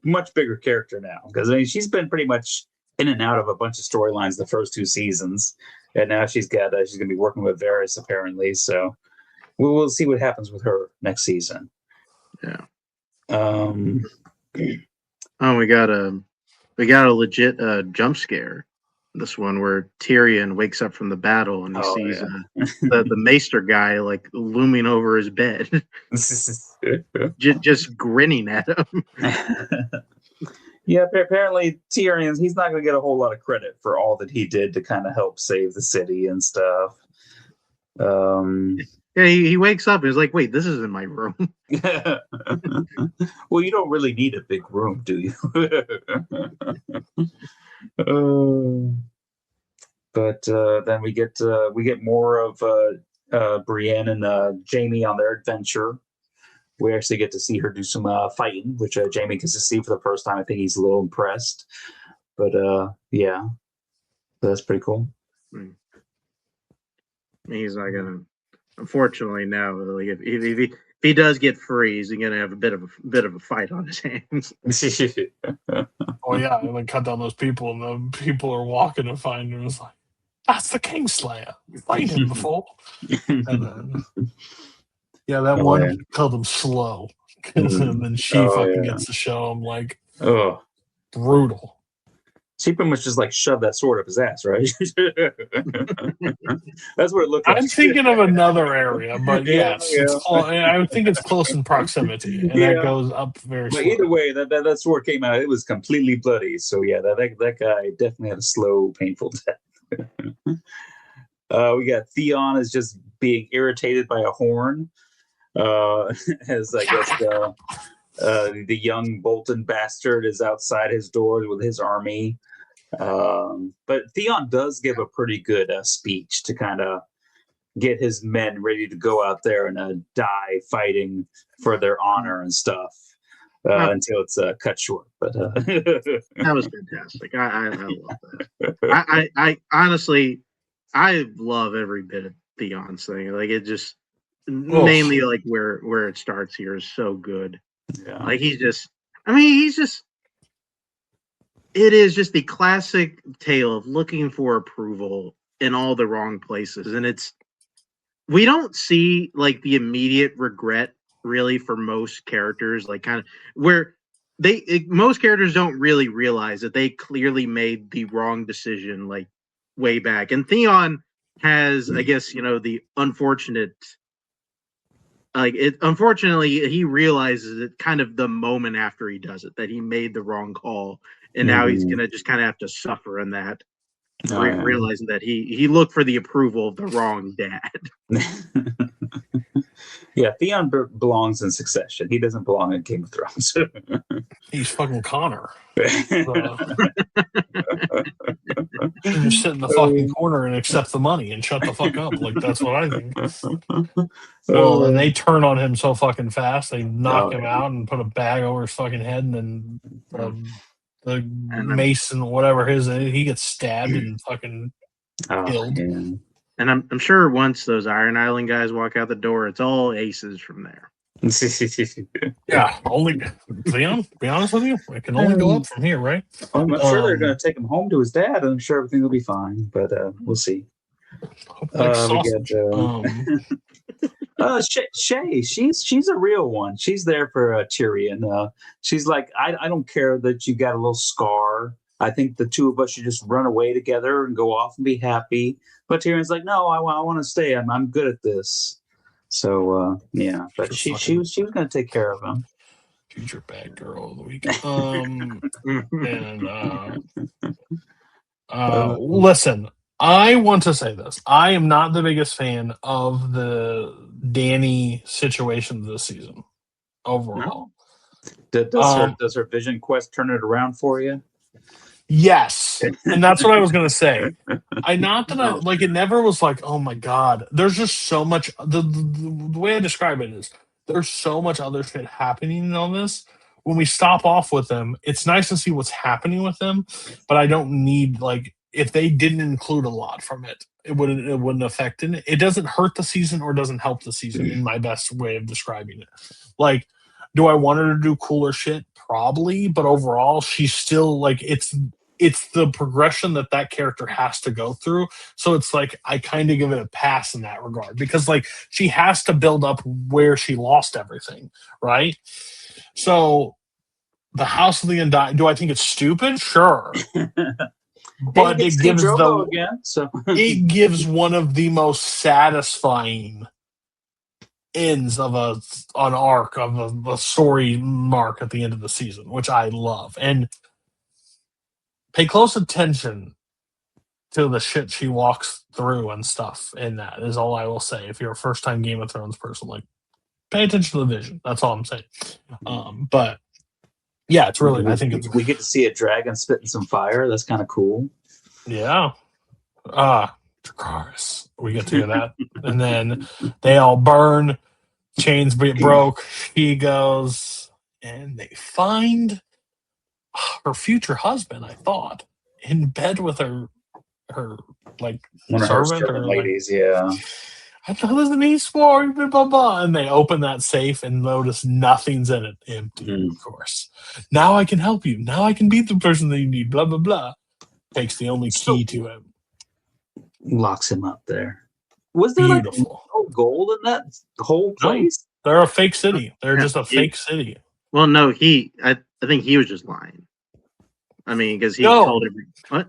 much bigger character now, because I mean, she's been pretty much in and out of a bunch of storylines the first two seasons, and now she's going to be working with Varys apparently. So we'll see what happens with her next season. Yeah. Oh, we got a legit jump scare. This one where Tyrion wakes up from the battle and he sees the Maester guy like looming over his bed, just grinning at him. Yeah, apparently he's not going to get a whole lot of credit for all that he did to kind of help save the city and stuff. Yeah, he wakes up and he's like, wait, this isn't my room. Well, you don't really need a big room, do you? But then we get more of Brienne and Jamie on their adventure. We actually get to see her do some fighting, which Jamie gets to see for the first time. I think he's a little impressed. But yeah, that's pretty cool. He's not gonna. Unfortunately, now, like if he does get free, he's gonna have a bit of a fight on his hands. Oh yeah, and then cut down those people, and the people are walking and find him. It's like, that's the Kingslayer. You played him before. And then, yeah, that one called him slow, and then she gets to show him like brutal. She pretty much just like shoved that sword up his ass, right? That's what it looked like. I'm thinking of another area, but yes, I think it's close in proximity, and that goes up very slow. But either way, that sword came out, it was completely bloody. So yeah, that guy definitely had a slow, painful death. We got Theon is just being irritated by a horn, as I guess the young Bolton bastard is outside his door with his army. But Theon does give a pretty good speech to kind of get his men ready to go out there and die fighting for their honor and stuff until it's cut short. But that was fantastic. I love that. I honestly, I love every bit of Theon's thing. Like, it just mainly like where it starts here is so good. Yeah. Like he's just. I mean, he's just. It is just the classic tale of looking for approval in all the wrong places, and we don't see like the immediate regret really for most characters, like kind of where most characters don't really realize that they clearly made the wrong decision like way back. And Theon has, I guess, the unfortunate like it unfortunately he realizes it kind of the moment after he does it that he made the wrong call, and now he's Mhm. gonna just kind of have to suffer in that, Oh, yeah. realizing that he looked for the approval of the wrong dad. Yeah, Theon belongs in Succession. He doesn't belong in Game of Thrones. He's fucking Connor. Should just sit in the fucking corner and accept the money and shut the fuck up. Like that's what I think. Well, and they turn on him so fucking fast. They knock him out and put a bag over his fucking head, and then the mason, whatever he gets stabbed and fucking killed. Yeah. And I'm sure once those Iron Island guys walk out the door, it's all aces from there. Yeah, only Leon. Be honest with you, it can only go up from here, right? I'm sure they're going to take him home to his dad, and I'm sure everything will be fine. But we'll see. Shay, she's a real one. She's there for Tyrion. She's like, I don't care that you got a little scar. I think the two of us should just run away together and go off and be happy. But Tyrion's like, no, I want to stay. I'm good at this. So yeah, but she was going to take care of him. Future bad girl of the week. Listen, I want to say this. I am not the biggest fan of the Dany situation this season overall. Does her vision quest turn it around for you? Yes, and that's what I was gonna say. I it never was like, oh my god. There's just so much. The way I describe it is there's so much other shit happening on this. When we stop off with them, it's nice to see what's happening with them, but I don't need if they didn't include a lot from it, it wouldn't affect it. It doesn't hurt the season or doesn't help the season in my best way of describing it. Like, do I want her to do cooler shit? Probably, but overall, she's still it's the progression that character has to go through. So it's like I kind of give it a pass in that regard because she has to build up where she lost everything, right? So the House of the Undying, do I think it's stupid? Sure. But it gives it gives one of the most satisfying ends of an arc of a story mark at the end of the season, which I love. And pay close attention to the shit she walks through and stuff in that is all I will say. If you're a first time Game of Thrones person, pay attention to the vision. That's all I'm saying. But yeah, it's really. I think we get to see a dragon spitting some fire. That's kind of cool. Yeah. Dracarys. We get to hear that, and then they all burn. Chains broke. She goes, and they find her future husband. I thought in bed with her one of her servant ladies. Yeah. I thought this an e-sport, blah, blah, blah. And they open that safe and notice nothing's in it. Empty, of course. Now I can help you. Now I can be the person that you need, blah, blah, blah. Takes the only key to him. Locks him up there. Was there no gold in that whole place? No, they're a fake city. They're just a fake city. Well, no, I think he was just lying. I mean, because he told everyone. What?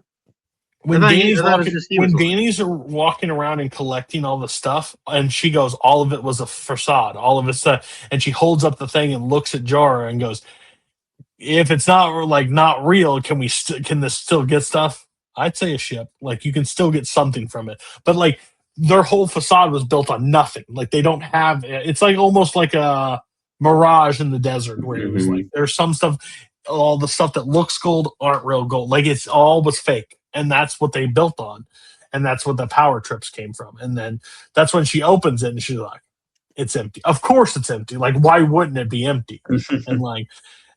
When Dany's walking around and collecting all the stuff, and she goes, all of it was a facade, all of it stuff, and she holds up the thing and looks at Jorah and goes, if it's not real, can this still get stuff? I'd say a ship. You can still get something from it, but their whole facade was built on nothing. They don't have. It's almost like a mirage in the desert where it was there's some stuff. All the stuff that looks gold aren't real gold. It's all was fake. And that's what they built on. And that's what the power trips came from. And then that's when she opens it and she's like, it's empty. Of course it's empty. Why wouldn't it be empty? And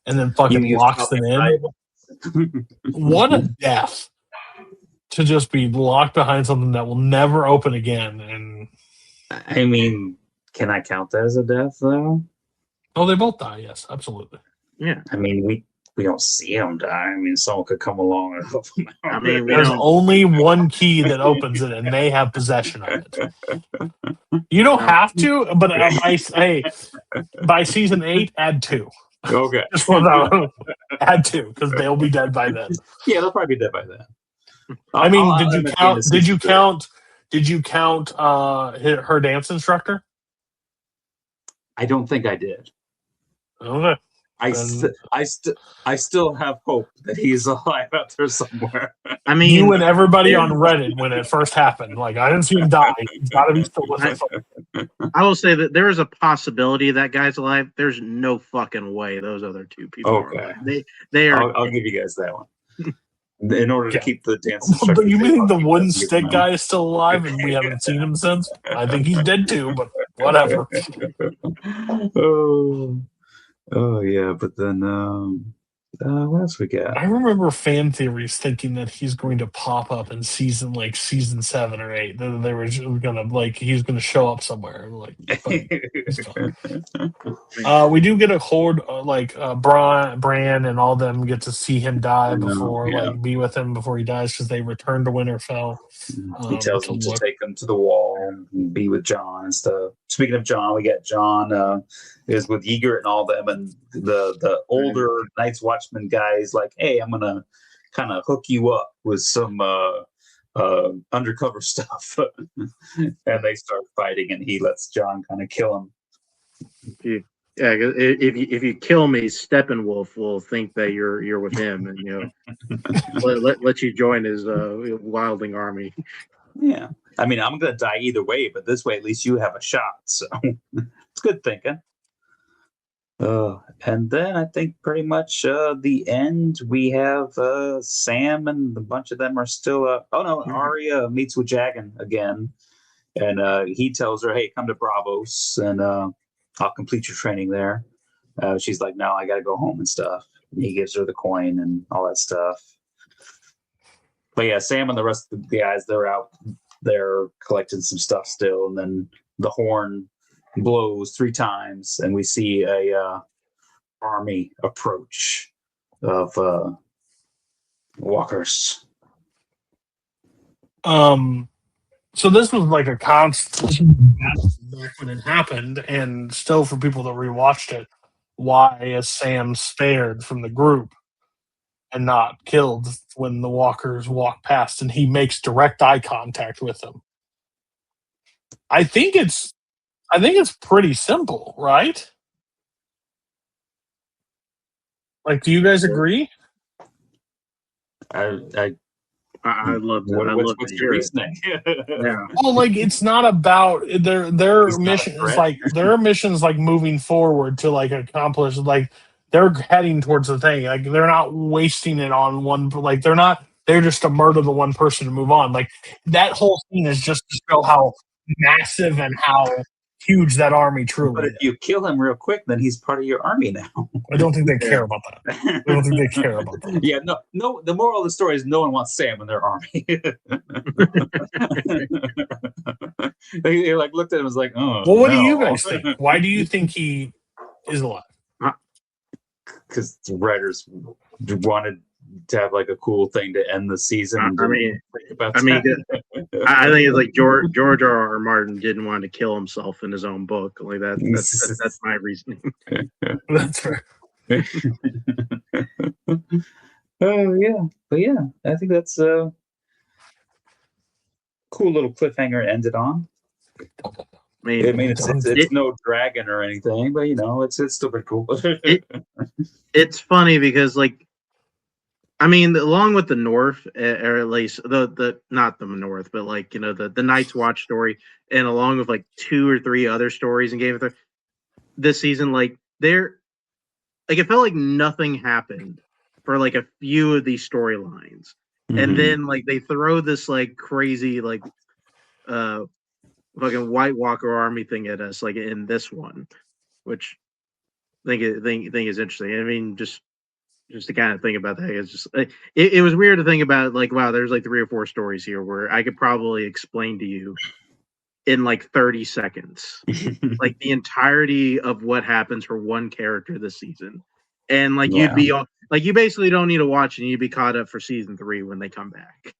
then fucking locks them in. What a death to just be locked behind something that will never open again. And I mean, can I count that as a death though? Oh, they both die. Yes, absolutely. Yeah. I mean, we don't see him die. I mean, someone could come along and help him out. I mean, we There's don't. only one key that opens it, and they have possession of it. You don't have to, but by season 8, add 2. Okay. Just without add 2 because they'll be dead by then. Yeah, they'll probably be dead by then. I mean, I'll did you end at the end count? of Did you season 3. count? Did you count her dance instructor? I don't think I did. Okay. I still have hope that he's alive out there somewhere. I mean, You and everybody on Reddit when it first happened. Like, I didn't see him die. He's got to be still with us. I will say that there is a possibility that guy's alive. There's no fucking way those other 2 people are Okay. alive. They are. I'll give you guys that one. In order to Yeah. keep the dance instructor. But you safe, mean I'll the keep wooden that stick one. guy is still alive and we haven't seen him since? I think he's dead too, but whatever. Oh yeah, but then what else we got? I remember fan theories thinking that he's going to pop up in season 7 or 8. That they were gonna he's gonna show up somewhere. We do get a horde Bran and all them get to see him die before be with him before he dies because they return to Winterfell. He tells them to take him to the wall and be with John and stuff. Speaking of John, we got John is with Ygritte and all them, and the older Night's Watchman guy is like, "Hey, I'm gonna kind of hook you up with some undercover stuff," and they start fighting, and he lets John kind of kill him. If you kill me, Steppenwolf will think that you're with him, and let you join his wildling army. Yeah, I mean, I'm gonna die either way, but this way at least you have a shot. So it's good thinking. And then I think pretty much the end we have Sam and a bunch of them are still. Arya meets with Jagan again, and he tells her, "Hey, come to Bravos, and I'll complete your training there." She's like, "No, I got to go home and stuff." And he gives her the coin and all that stuff. But yeah, Sam and the rest of the guys, they're out there collecting some stuff still, and then the horn blows 3 times, and we see a army approach of walkers. So this was like a constant back when it happened, and still for people that rewatched it, why is Sam spared from the group and not killed when the walkers walk past and he makes direct eye contact with them? I think it's pretty simple, right? Like, do you guys agree? I love that. What's your reasoning? Yeah. Well, like, it's not about their mission. Is like their mission's like moving forward to like accomplish, like they're heading towards the thing. Like, they're not wasting it on one. Like, they're just to murder the one person to move on. Like, that whole scene is just to show how massive and how huge that army truly But if you kill him real quick, then he's part of your army now. I don't think they care about that. I don't think they care about that. Yeah, no. The moral of the story is no one wants Sam in their army. They like looked at him and was like, "Oh." Well, what do you guys think? Why do you think he is alive? Because the writers wanted to have like a cool thing to end the season. I think it's like George R. Martin didn't want to kill himself in his own book. Like that's my reasoning. That's fair. Oh yeah, but yeah, I think that's a cool little cliffhanger to end it on. I mean, it's no dragon or anything, but it's still pretty cool. It's funny because, like, I mean, along with the North, or at least the not the North, but like the Night's Watch story, and along with like 2 or 3 other stories in Game of Thrones this season, like it felt like nothing happened for like a few of these storylines, and then like they throw this like crazy like fucking White Walker army thing at us like in this one, which I think is interesting. I mean, just to kind of think about that, it's just it was weird to think about. Like, wow, there's like 3 or 4 stories here where I could probably explain to you in like 30 seconds. Like the entirety of what happens for one character this season. And like Yeah. you basically don't need to watch and you'd be caught up for season 3 when they come back.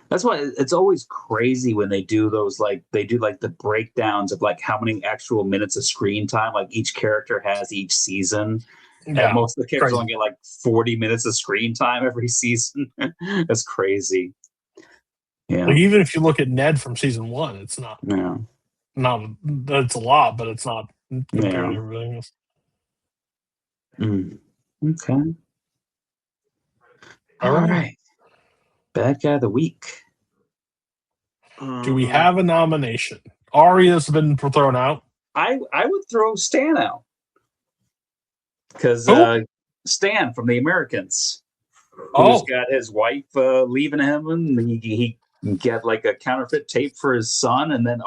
That's why it's always crazy when they do those, like they do like the breakdowns of like how many actual minutes of screen time like each character has each season. Yeah, And most of the characters crazy. only get like 40 minutes of screen time every season. That's crazy. Yeah. Like, even if you look at Ned from season 1, it's not Yeah. it's a lot, but it's not compared Yeah. to everything else. Okay. All right. Bad guy of the week. Do we have a nomination? Arya's been thrown out. I would throw Stan out. Because Stan from The Americans, who's got his wife leaving him, and he get like a counterfeit tape for his son, and then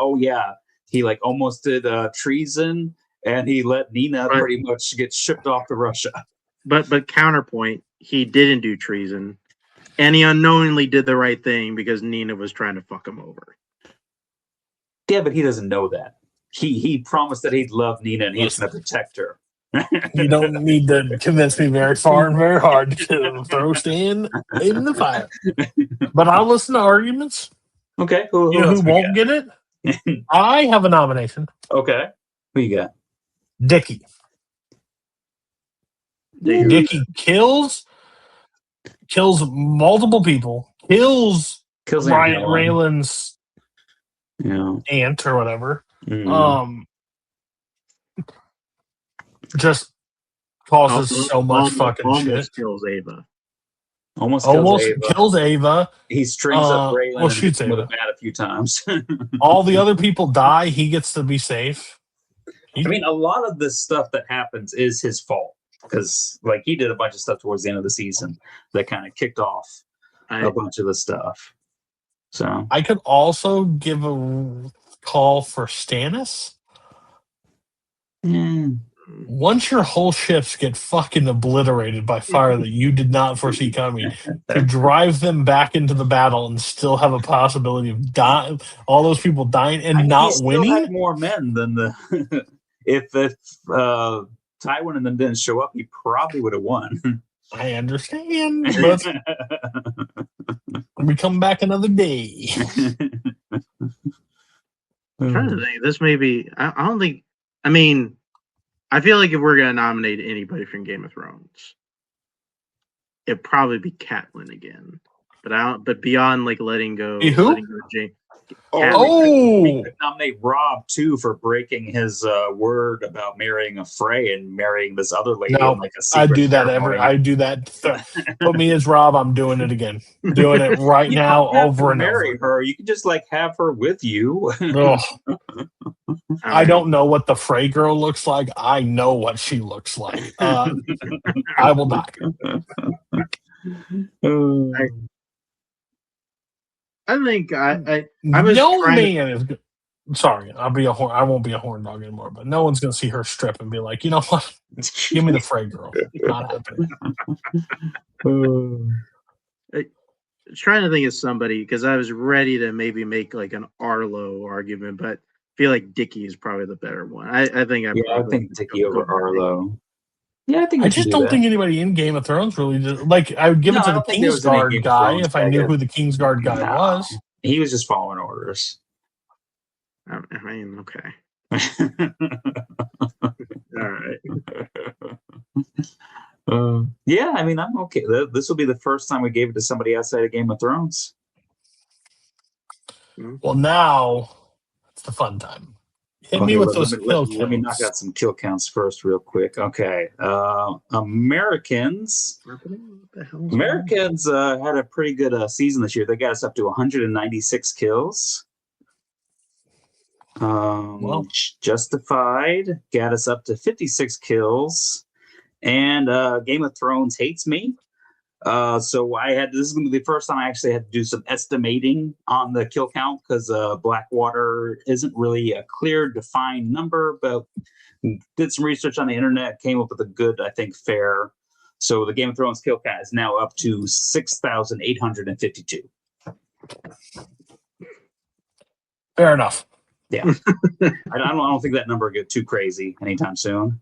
he like almost did treason, and he let Nina pretty much get shipped off to Russia. But counterpoint, he didn't do treason, and he unknowingly did the right thing because Nina was trying to fuck him over. Yeah, but he doesn't know that. He promised that he'd love Nina and he was going to protect her. You don't need to convince me very far and very hard to throw Stan in the fire. But I'll listen to arguments. Okay. Who won't get it? I have a nomination. Okay. Who you got? Dickie. Dickie kills multiple people, kills Raylan's aunt or whatever. Just causes so much fucking shit. Kills Ava. Almost kills Ava. He strings up Raylan and shoots hits him with Ava. a bat a few times. All the other people die. He gets to be safe. I mean, a lot of this stuff that happens is his fault because, like, he did a bunch of stuff towards the end of the season that kind of kicked off a bunch of the stuff. So I could also give a call for Stannis. Once your whole ships get fucking obliterated by fire that you did not foresee coming, to drive them back into the battle and still have a possibility of dying, all those people dying and not winning. Had more men than the if Tywin and them didn't show up, he probably would have won. I understand, but we come back another day. I'm trying to think. This may be. I don't think. I mean, I feel like if we're gonna nominate anybody from Game of Thrones, it'd probably be Catelyn again. But beyond like letting go Jane. We could nominate Rob too for breaking his word about marrying a Frey and marrying this other lady. No, in like a secret I do that ceremony. I do that. Put me as Rob. I'm doing it again. Doing it right now, over and marry over. her. You can just like have her with you. I don't know what the Frey girl looks like. I know what she looks like. I will die. I think I was no trying man is good. Sorry, I won't be a horn dog anymore. But no one's gonna see her strip and be like, you know what? Give me the Frey girl. Not happening. I was trying to think of somebody because I was ready to maybe make like an Arlo argument, but I feel like Dickie is probably the better one. I think Dickie over Arlo. Yeah, I just don't think anybody in Game of Thrones really did. Like, I would give it to the Kingsguard guy if I knew who the Kingsguard guy was. He was just following orders. I mean, okay. All right. Yeah, I mean, I'm okay. This will be the first time we gave it to somebody outside of Game of Thrones. Well, now it's the fun time. Hit me with those kill counts. Let me knock out some kill counts first, real quick. Okay. Americans had a pretty good season this year. They got us up to 196 kills. Justified got us up to 56 kills. And Game of Thrones hates me. So this is going to be the first time I actually had to do some estimating on the kill count because Blackwater isn't really a clear, defined number, but did some research on the internet, came up with a good, I think, fair. So the Game of Thrones kill count is now up to 6,852. Fair enough. Yeah, I don't think that number will get too crazy anytime soon.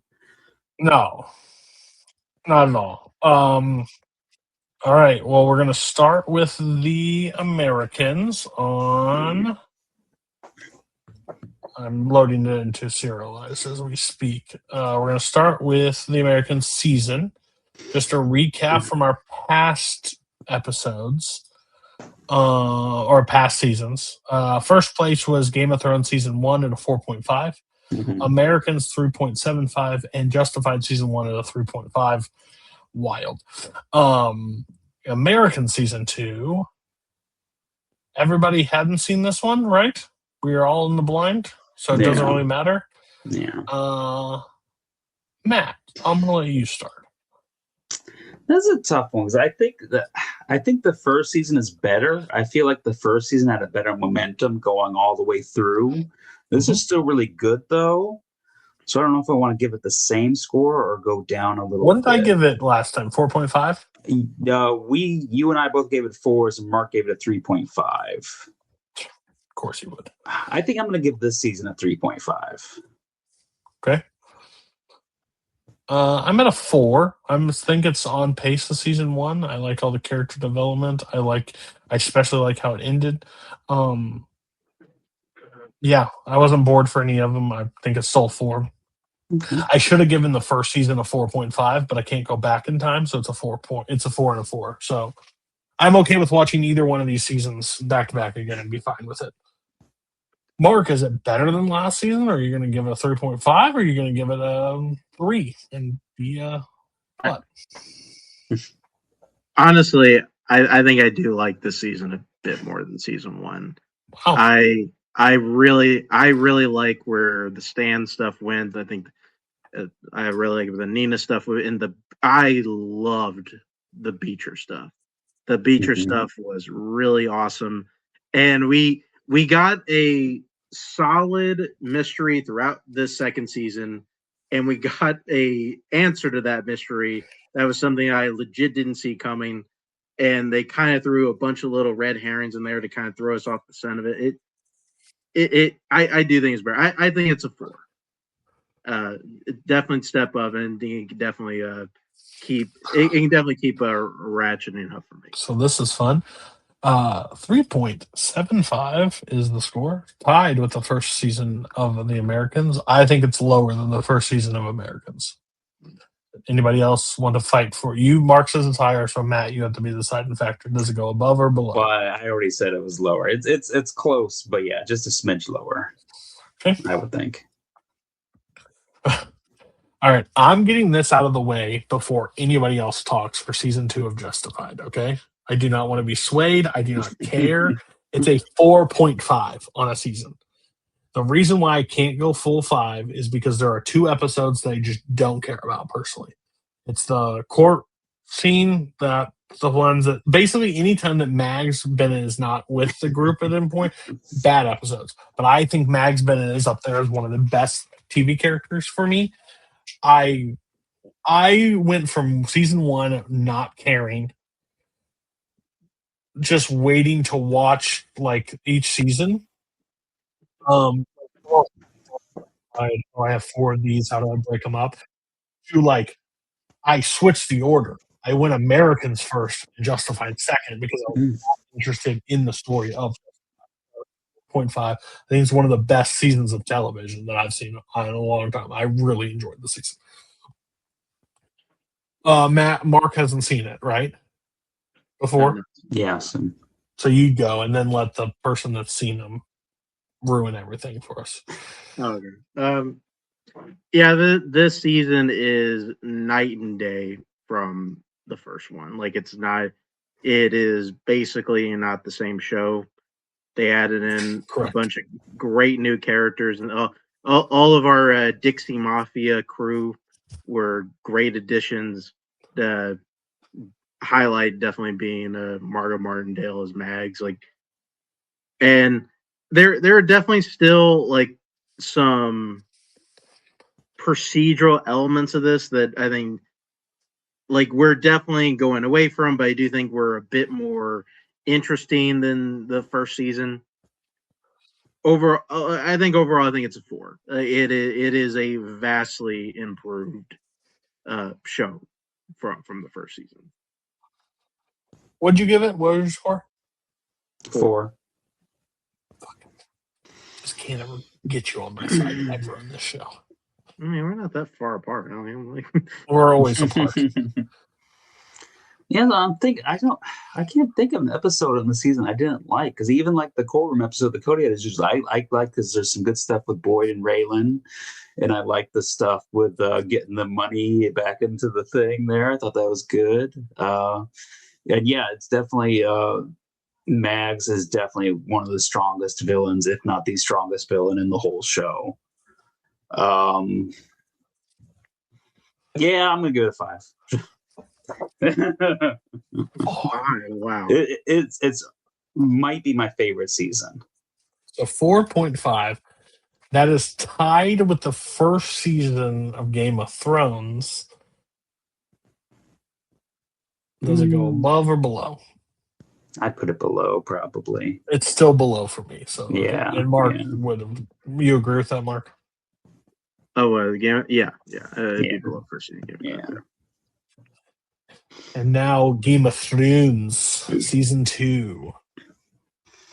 No, not at all. All right. Well, we're gonna start with the Americans on. I'm loading it into serialized as we speak. We're going to start with the American season. Just a recap from our past episodes or past seasons. First place was Game of Thrones season 1 at a 4.5, Americans 3.75, and Justified season 1 at a 3.5. Wild. American season 2. Everybody hadn't seen this one, right? We are all in the blind. So it doesn't really matter. Yeah. Matt, I'm gonna let you start. That's a tough one because I think the first season is better. I feel like the first season had a better momentum going all the way through. This is still really good though. So I don't know if I want to give it the same score or go down a little What did bit. I give it last time? 4.5? You and I both gave it 4s, and Mark gave it a 3.5. Of course you would. I think I'm going to give this season a 3.5. Okay. I'm at a 4. I think it's on pace to season 1. I like all the character development. I especially like how it ended. Yeah, I wasn't bored for any of them. I think it's still 4. Okay. I should have given the first season a 4.5, but I can't go back in time, so it's a 4 point. It's a 4 and a 4. So I'm okay with watching either one of these seasons back to back again and be fine with it. Mark, is it better than last season, or are you going to give it a 3.5, or are you going to give it a 3 and be what? Honestly, I think I do like this season a bit more than season 1. Wow. I really like where the Stan stuff went. I think I really like the Nina stuff and I loved the Beecher stuff. The Beecher stuff was really awesome, and we got a solid mystery throughout this second season, and we got a answer to that mystery. That was something I legit didn't see coming, and they kind of threw a bunch of little red herrings in there to kind of throw us off the scent of it. I do think it's better. I think it's a 4. Definitely step up, and it can definitely keep ratcheting up for me. So this is fun. 3.75 is the score, tied with the first season of the Americans. I think it's lower than the first season of Americans. Anybody else want to fight for you? Mark says it's higher, so Matt, you have to be the deciding factor. Does it go above or below? Well, I already said it was lower. It's close, but yeah, just a smidge lower. Okay. I would think. All right, I'm getting this out of the way before anybody else talks for season 2 of Justified, okay? I do not want to be swayed. I do not care. It's a 4.5 on a season. The reason why I can't go full 5 is because there are 2 episodes that I just don't care about personally. It's the court scene, the ones that basically anytime that Mags Bennett is not with the group at any point, bad episodes. But I think Mags Bennett is up there as one of the best TV characters for me. I went from season 1 not caring, just waiting to watch like each season. I have 4 of these. How do I break them up? To like, I switched the order. I went Americans first and Justified second because I was interested in the story of 0.5. I think it's one of the best seasons of television that I've seen in a long time. I really enjoyed the season. Mark hasn't seen it, right? Before? Yes. So you go and then let the person that's seen them ruin everything for us. Okay. Yeah, this season is night and day from the first one. Like it is basically not the same show. They added in Correct. a bunch of great new characters, and all of our Dixie Mafia crew were great additions. The highlight definitely being Margo Martindale as Mags, and there are definitely still like some procedural elements of this that I think like we're definitely going away from, but I do think we're a bit more interesting than the first season. I think it's a 4. It is a vastly improved show from the first season. What'd you give it? What was your score? 4. Just can't ever get you on my side ever in this show. I mean, we're not that far apart. I mean, like, We're always apart. Yeah, I can't think of an episode in the season I didn't like, because even like the courtroom episode that Cody had is just I like because there's some good stuff with Boyd and Raylan, and I like the stuff with getting the money back into the thing there. I thought that was good. And yeah, it's definitely Mags is definitely one of the strongest villains, if not the strongest villain in the whole show. Yeah, I'm gonna give it a 5. wow. It's might be my favorite season. So 4.5. That is tied with the first season of Game of Thrones. Does it go above or below? I'd put it below, probably. It's still below for me. So Yeah. And Mark, Yeah. would you agree with that, Mark? Oh, the game. Yeah. It'd be below first season. Yeah. And now Game of Thrones season 2.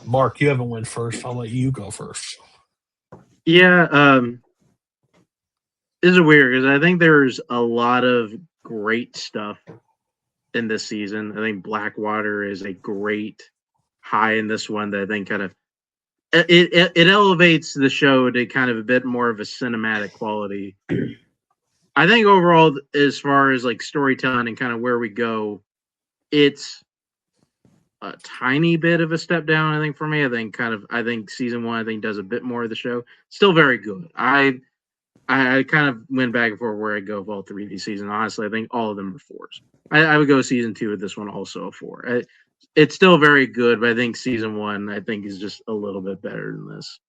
Mark, you haven't went first. I'll let you go first. Yeah. This is weird because I think there's a lot of great stuff in this season. I think Blackwater is a great high in this one that I think kind of it elevates the show to kind of a bit more of a cinematic quality. I think overall, as far as like storytelling and kind of where we go, it's a tiny bit of a step down. I think for me, I think season 1 does a bit more of the show. Still very good. I kind of went back and forth where I go with all 3 of these seasons. Honestly, I think all of them are 4s. I would go season 2 with this one also a 4. It's still very good, but I think season 1 is just a little bit better than this.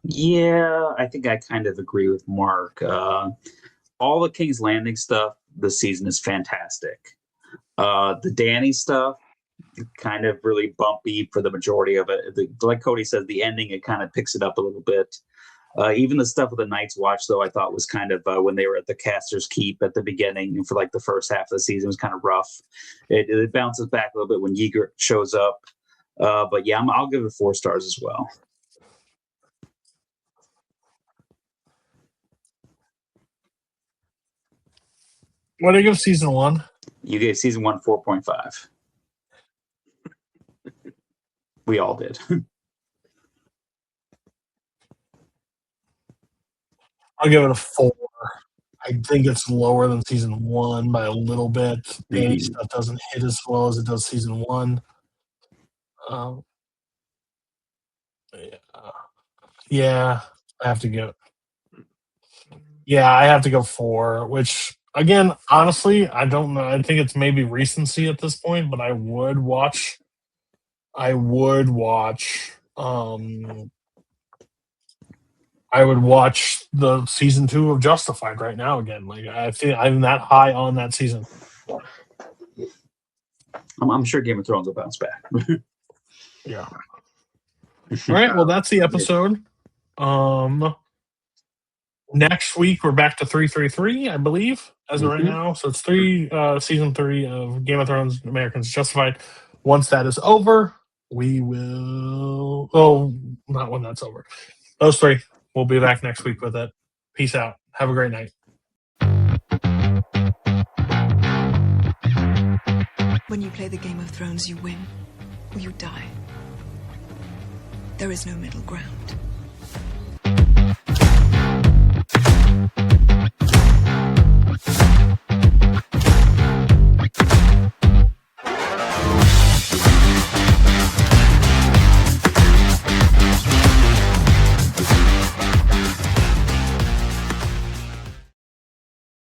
Yeah, I think I kind of agree with Mark. All the King's Landing stuff this season is fantastic. The Danny stuff, kind of really bumpy for the majority of it. Like Cody says, the ending, it kind of picks it up a little bit. Even the stuff with the Night's Watch, though, I thought was kind of when they were at the Caster's Keep at the beginning for like the first half of the season was kind of rough. It bounces back a little bit when Ygritte shows up. But yeah, I'll give it 4 stars as well. What did I give season 1? You gave season 1 4.5. We all did. I'll give it a 4. I think it's lower than season 1 by a little bit. Danny stuff doesn't hit as well as it does season 1. Yeah, I have to go. Yeah, I have to go 4, which again, honestly, I don't know. I think it's maybe recency at this point, but I would watch the season 2 of Justified right now again. Like I think I'm that high on that season. I'm sure Game of Thrones will bounce back. Yeah. All right. Well, that's the episode. Next week we're back to 333, I believe, as of right now. So it's season 3 of Game of Thrones Americans Justified. Once that is over, we will. Oh, not when that's over. Those 3. We'll be back next week with it. Peace out. Have a great night. When you play the Game of Thrones, you win or you die. There is no middle ground.